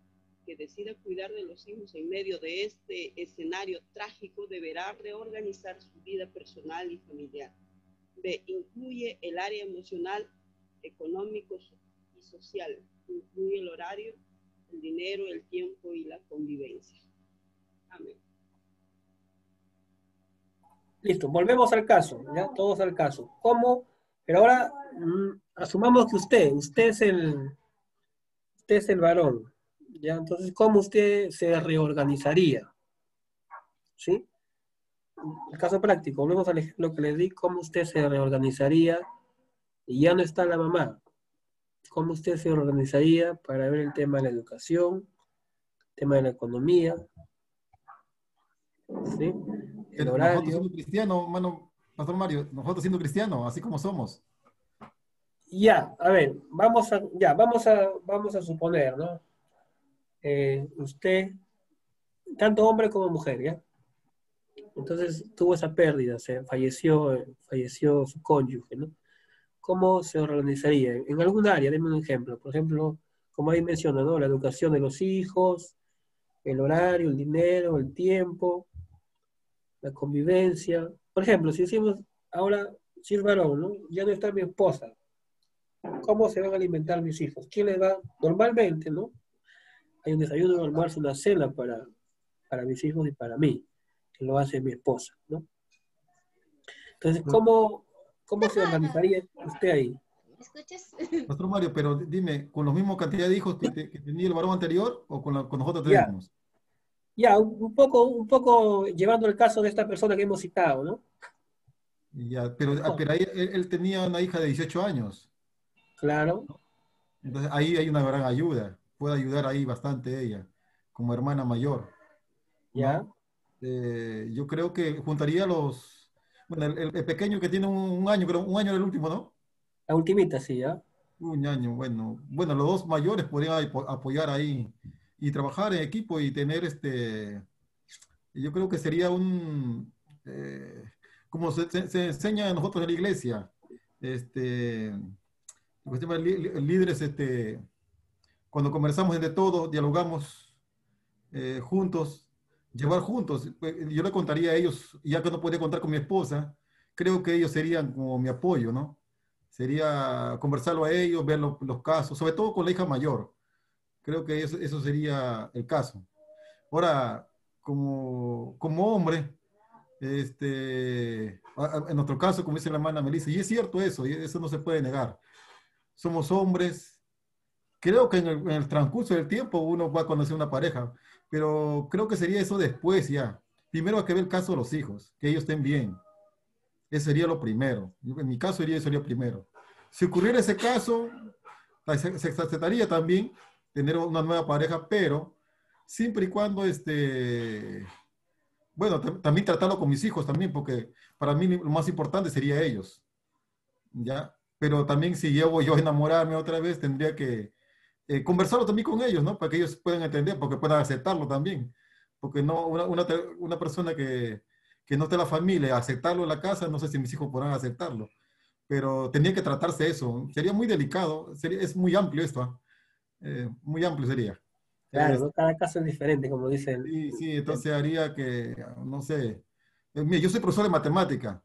S13: que decida cuidar de los hijos en medio de este escenario trágico, deberá reorganizar su vida personal y familiar. B. Incluye el área emocional, económico y social. Incluye el horario, el dinero, el tiempo y la convivencia. Amén.
S1: Listo, volvemos al caso, ¿ya? Todos al caso. ¿Cómo? Pero ahora asumamos que usted es el varón, ¿ya? Entonces, ¿cómo usted se reorganizaría? ¿Sí? El caso práctico, volvemos al ejemplo que les di, ¿cómo usted se reorganizaría y ya no está la mamá? ¿Cómo usted se organizaría para ver el tema de la educación, el tema de la economía, ¿sí? El
S9: Nosotros
S1: horario?
S9: siendo cristianos, hermano Pastor Mario, nosotros siendo cristianos, así como somos.
S1: Ya, a ver, vamos a suponer, ¿no? Usted, tanto hombre como mujer, ¿ya? Entonces tuvo esa pérdida, falleció su cónyuge, ¿no? ¿Cómo se organizaría? En algún área, denme un ejemplo. Por ejemplo, como ahí menciona, ¿no? La educación de los hijos, el horario, el dinero, el tiempo, la convivencia. Por ejemplo, si decimos, ahora, si es varón, ¿no? Ya no está mi esposa. ¿Cómo se van a alimentar mis hijos? ¿Quién les va? Normalmente, ¿no? Hay un desayuno, un almuerzo, una cena para mis hijos y para mí, que lo hace mi esposa, ¿no? Entonces, ¿cómo se organizaría usted ahí?
S12: ¿Me escuchas?
S9: Pastor Mario, pero dime, ¿con la misma cantidad de hijos que tenía el varón anterior o con nosotros
S1: Ya,
S9: tenemos?
S1: ya, un poco llevando el caso de esta persona que hemos citado, ¿no?
S9: Ya, pero ahí él tenía una hija de 18 años.
S1: Claro.
S9: Entonces ahí hay una gran ayuda. Puede ayudar ahí bastante ella, como hermana mayor,
S1: Ya.
S9: ¿no? Yo creo que juntaría bueno, el pequeño que tiene un año, creo, un año era el último, ¿no?
S1: La ultimita, sí, ¿ya?
S9: Un año, bueno. Bueno, los dos mayores podrían apoyar ahí y trabajar en equipo y tener yo creo que sería como se enseña a nosotros en la iglesia, lo que se llama líderes, cuando conversamos entre todos, dialogamos juntos, llevar juntos. Yo le contaría a ellos, ya que no podía contar con mi esposa, creo que ellos serían como mi apoyo, ¿no? Sería conversarlo a ellos, ver los casos, sobre todo con la hija mayor. Creo que eso sería el caso. Ahora, como hombre, en nuestro caso, como dice la hermana Melissa, y es cierto eso, y eso no se puede negar. Somos hombres. Creo que en el transcurso del tiempo uno va a conocer una pareja, pero creo que sería eso después ya. Primero hay que ver el caso de los hijos, que ellos estén bien. Ese sería lo primero. En mi caso sería primero. Si ocurriera ese caso, se aceptaría también tener una nueva pareja, pero siempre y cuando, bueno, también tratarlo con mis hijos también, porque para mí lo más importante sería ellos, ¿ya? Pero también si llevo yo a enamorarme otra vez, tendría que conversarlo también con ellos, ¿no? Para que ellos puedan entender, porque puedan aceptarlo también. Porque no, una persona que no esté en la familia, aceptarlo en la casa, no sé si mis hijos podrán aceptarlo. Pero tendría que tratarse eso. Sería muy delicado, es muy amplio esto. Muy amplio sería.
S1: Claro, ¿no? Cada caso es diferente, como dicen.
S9: Sí, entonces haría que, no sé, mira, yo soy profesor de matemática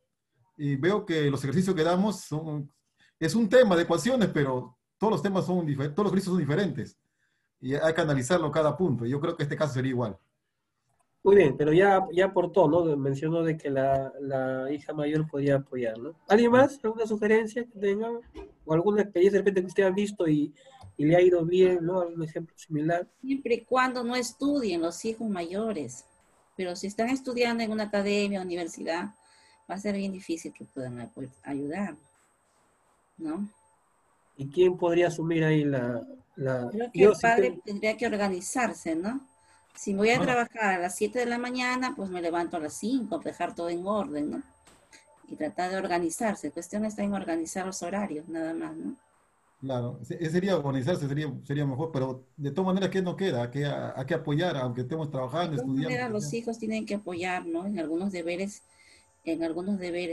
S9: y veo que los ejercicios que damos es un tema de ecuaciones, pero todos los temas son diferentes, todos los ejercicios son diferentes y hay que analizarlo cada punto. Yo creo que este caso sería igual.
S1: Muy bien, pero ya aportó, ¿no? Mencionó de que la hija mayor podía apoyar, ¿no? ¿Alguien más? ¿Alguna sugerencia que tenga? ¿O alguna experiencia de repente que usted ha visto y le ha ido bien, ¿no? ¿Algún ejemplo similar?
S2: Siempre y cuando no estudien los hijos mayores. Pero si están estudiando en una academia, universidad, va a ser bien difícil que puedan ayudar, ¿no?
S1: ¿Y quién podría asumir ahí
S2: Creo que el padre tendría que organizarse, ¿no? Si voy a
S9: No, no,
S2: trabajar a las 7 de la mañana, pues me levanto a las 5, dejar todo en orden, ¿no? Y tratar de organizarse. La cuestión está en organizar los horarios, nada más, ¿no?
S9: claro, sería organizarse, sería mejor, pero de todas maneras, ¿qué nos queda? Hay que apoyar, aunque estemos
S2: De
S9: trabajando,
S2: todas
S9: estudiando.
S2: maneras, los hijos tienen que apoyar, ¿no? En algunos deberes,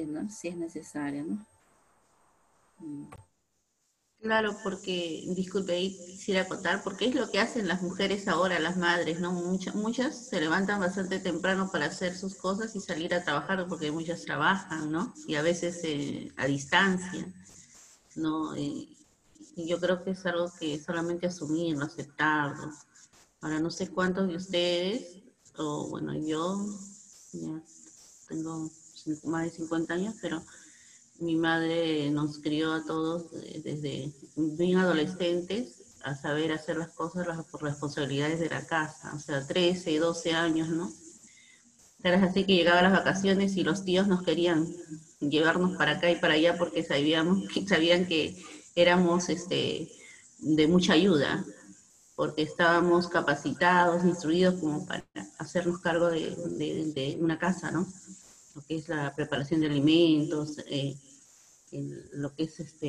S2: ¿no? Si es necesario, ¿no? Mm.
S8: Claro, porque, disculpe, ahí quisiera acotar, porque es lo que hacen las mujeres ahora, las madres, ¿no? Muchas se levantan bastante temprano para hacer sus cosas y salir a trabajar, porque muchas trabajan, ¿no? Y a veces a distancia, ¿no? Y yo creo que es algo que solamente asumirlo, aceptarlo. Ahora, no sé cuántos de ustedes, o bueno, yo ya tengo más de 50 años, pero mi madre nos crió a todos desde bien adolescentes a saber hacer las cosas, las responsabilidades de la casa, o sea, 13, 12 años, ¿no? Era así que llegaban las vacaciones y los tíos nos querían llevarnos para acá y para allá porque sabían que éramos de mucha ayuda, porque estábamos capacitados, instruidos como para hacernos cargo de una casa, ¿no? Lo que es la preparación de alimentos, lo que es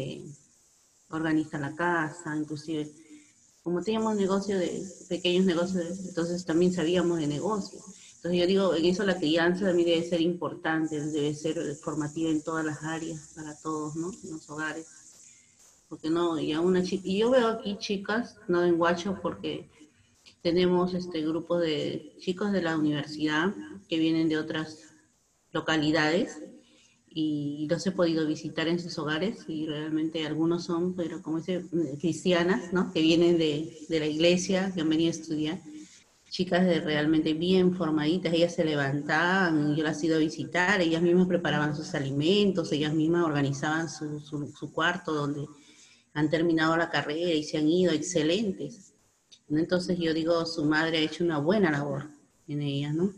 S8: organizar la casa, inclusive como teníamos pequeños negocios, entonces también sabíamos de negocio. Entonces yo digo, en eso la crianza también debe ser importante, debe ser formativa en todas las áreas, para todos, ¿no? En los hogares. Porque no, ya una chica, y yo veo aquí chicas, no en Huacho, porque tenemos grupos de chicos de la universidad que vienen de otras localidades y los he podido visitar en sus hogares y realmente algunos son, pero como dice, cristianas, ¿no? Que vienen de la iglesia, que han venido a estudiar, chicas realmente bien formaditas, ellas se levantaban, yo las he ido a visitar, ellas mismas preparaban sus alimentos, ellas mismas organizaban su cuarto donde han terminado la carrera y se han ido, excelentes. ¿No? Entonces yo digo, su madre ha hecho una buena labor en ella, ¿no?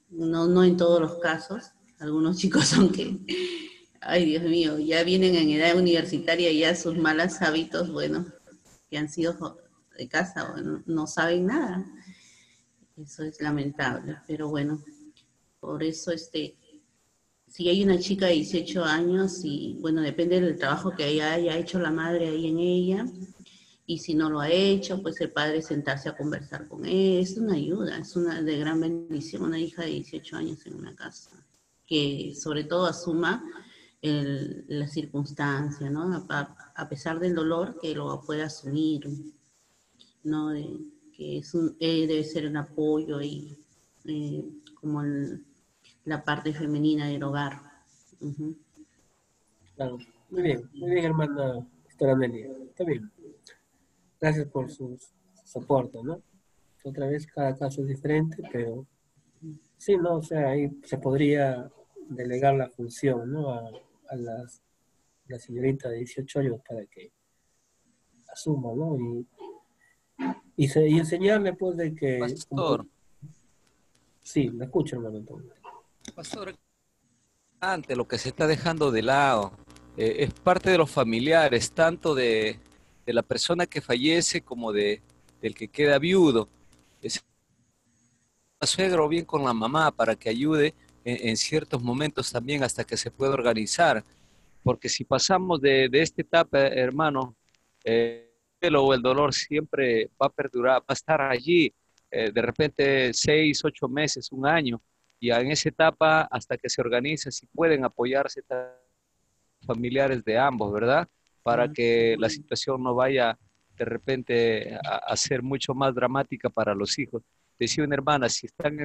S8: No en todos los casos, algunos chicos son que, ay Dios mío, ya vienen en edad universitaria y ya sus malos hábitos, bueno, que han sido de casa, bueno, no saben nada. Eso es lamentable, pero bueno, por eso si hay una chica de 18 años y bueno, depende del trabajo que haya hecho la madre ahí en ella, y si no lo ha hecho, pues el padre sentarse a conversar con él, es una ayuda, es una de gran bendición, una hija de 18 años en una casa, que sobre todo asuma la circunstancia, ¿no? A pesar del dolor, que lo pueda asumir, ¿no? Que debe ser un apoyo y como la parte femenina del hogar. Ujú.
S1: Claro. Muy bien, hermana Pastora Amelia. Está bien. Gracias por sus soporte, ¿no? Otra vez, cada caso es diferente, pero sí, ¿no? O sea, ahí se podría delegar la función, ¿no? A la señorita de 18 años para que asuma, ¿no? Y enseñarle, pues, de que...
S3: Pastor,
S1: Sí, me escucho, hermano Antonio.
S3: pastor, ante lo que se está dejando de lado, es parte de los familiares, tanto de la persona que fallece como del que queda viudo. Es el suegro o bien con la mamá para que ayude en ciertos momentos también hasta que se pueda organizar. Porque si pasamos de esta etapa, hermano, el dolor siempre va a perdurar, va a estar allí, de repente 6, 8 meses, un año, y en esa etapa, hasta que se organice, si pueden apoyarse familiares de ambos, ¿verdad? Para que la situación no vaya de repente a ser mucho más dramática para los hijos. Decía una hermana, si están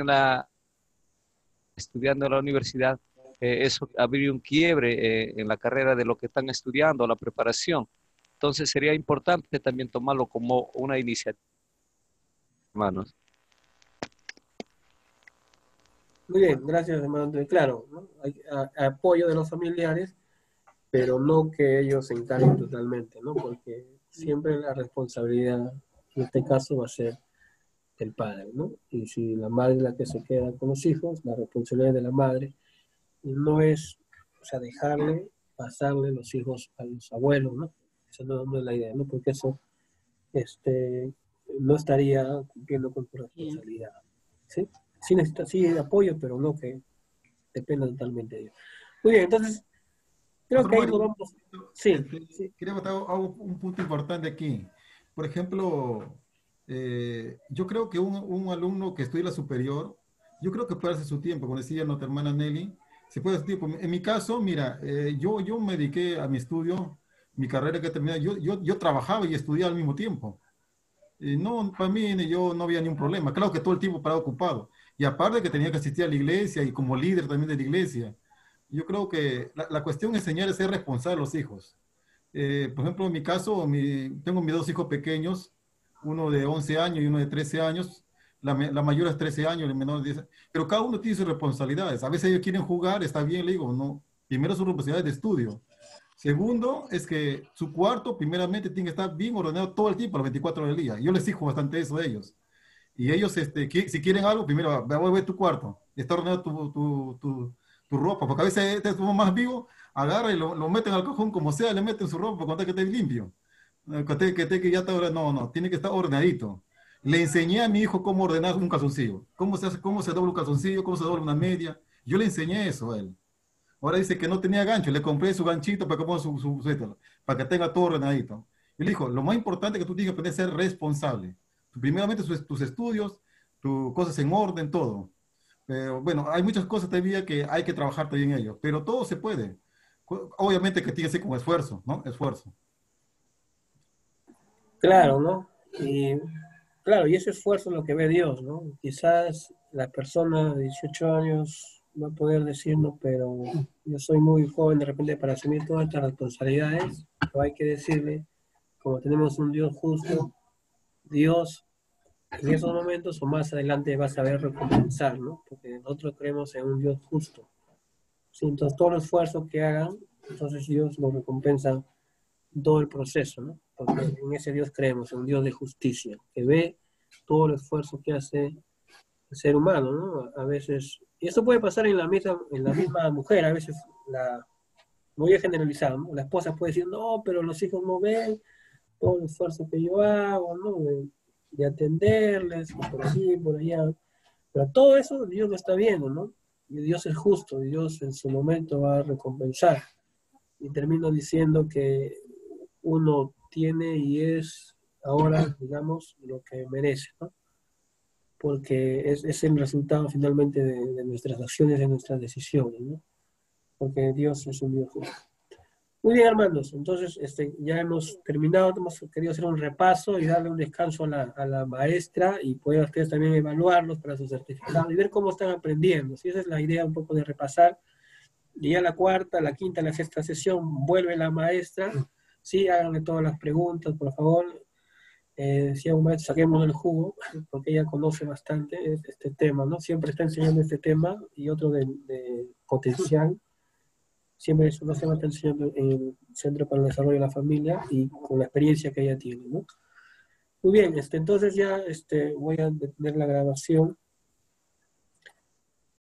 S3: estudiando en la universidad, eso habría un quiebre en la carrera de lo que están estudiando, la preparación. Entonces sería importante también tomarlo como una iniciativa, hermanos.
S1: Muy bien, gracias, hermano Antonio. Claro, ¿no? Hay apoyo de los familiares, pero no que ellos se encarguen totalmente, ¿no? Porque siempre la responsabilidad, en este caso, va a ser del padre, ¿no? Y si la madre es la que se queda con los hijos, la responsabilidad de la madre no es, o sea, dejarle, pasarle los hijos a los abuelos, ¿no? Esa no es la idea, ¿no? Porque eso, no estaría cumpliendo con tu responsabilidad. ¿Sí? Sí necesita, sí apoyo, pero no que dependa totalmente de ellos. Muy bien, entonces, creo que ahí nos vamos. Sí.
S9: Quería botar un punto importante aquí. Por ejemplo, yo creo que un alumno que estudia la superior, yo creo que puede hacer su tiempo, como decía nuestra hermana Nelly, se puede hacer tiempo. En mi caso, mira, yo me dediqué a mi estudio, mi carrera que terminé, yo trabajaba y estudiaba al mismo tiempo. No, para mí yo no había ningún problema. Claro que todo el tiempo paraba ocupado. Y aparte que tenía que asistir a la iglesia y como líder también de la iglesia. Yo creo que la cuestión es enseñar a ser responsable a los hijos. Por ejemplo, en mi caso, tengo mis dos hijos pequeños, uno de 11 años y uno de 13 años. La mayor es 13 años, el menor 10 años. Pero cada uno tiene sus responsabilidades. A veces ellos quieren jugar, está bien, le digo, no. Primero sus responsabilidades de estudio. Segundo, es que su cuarto, primeramente, tiene que estar bien ordenado todo el tiempo, las 24 horas del día. Yo les exijo bastante eso a ellos. Y ellos, si quieren algo, primero, voy a ver tu cuarto. Está ordenado tu ropa, porque a veces este es más vivo, agarra y lo meten al cajón como sea, le meten su ropa cuando que esté limpio. Que ya está ordenado, no, tiene que estar ordenadito. Le enseñé a mi hijo cómo ordenar un calzoncillo, cómo se dobla un calzoncillo, cómo se dobla una media. Yo le enseñé eso a él. Ahora dice que no tenía gancho, le compré su ganchito para que ponga para que tenga todo ordenadito. Y le dijo, lo más importante es que tú tienes que aprender a ser responsable. Primeramente tus estudios, tus cosas en orden, todo. Pero bueno, hay muchas cosas todavía que hay que trabajar todavía en ello, pero todo se puede. Obviamente que tiene que ser con esfuerzo, ¿no? Esfuerzo.
S1: Claro, ¿no? Y claro, y ese esfuerzo es lo que ve Dios, ¿no? Quizás la persona de 18 años va a poder decirlo, pero yo soy muy joven de repente para asumir todas estas responsabilidades, pero hay que decirle, como tenemos un Dios justo, Dios en esos momentos o más adelante va a saber recompensar, ¿no? Porque nosotros creemos en un Dios justo. ¿Sí? Entonces, todo el esfuerzo que hagan, entonces Dios lo recompensa todo el proceso, ¿no? Porque en ese Dios creemos, en un Dios de justicia, que ve todo el esfuerzo que hace el ser humano, ¿no? A veces, y eso puede pasar en la misma mujer, a veces no voy a generalizar, ¿no? La esposa puede decir, no, pero los hijos no ven todo el esfuerzo que yo hago, ¿no? De atenderles, por aquí, por allá. Pero todo eso Dios lo está viendo, ¿no? Y Dios es justo, y Dios en su momento va a recompensar. Y termino diciendo que uno tiene y es ahora, digamos, lo que merece, ¿no? Porque es el resultado finalmente de nuestras acciones, de nuestras decisiones, ¿no? Porque Dios es un Dios justo. Muy bien, hermanos, entonces ya hemos terminado, hemos querido hacer un repaso y darle un descanso a la maestra y poder ustedes también evaluarlos para su certificado y ver cómo están aprendiendo. ¿Sí? Esa es la idea un poco de repasar. Y ya la cuarta, la quinta, la sexta sesión vuelve la maestra. Sí, háganle todas las preguntas, por favor. Si a un maestro saquemos el jugo, porque ella conoce bastante este tema, ¿no? Siempre está enseñando este tema y otro de potencial. Siempre eso lo está enseñando en el Centro para el Desarrollo de la Familia y con la experiencia que ella tiene, ¿no? Muy bien, entonces ya voy a detener la grabación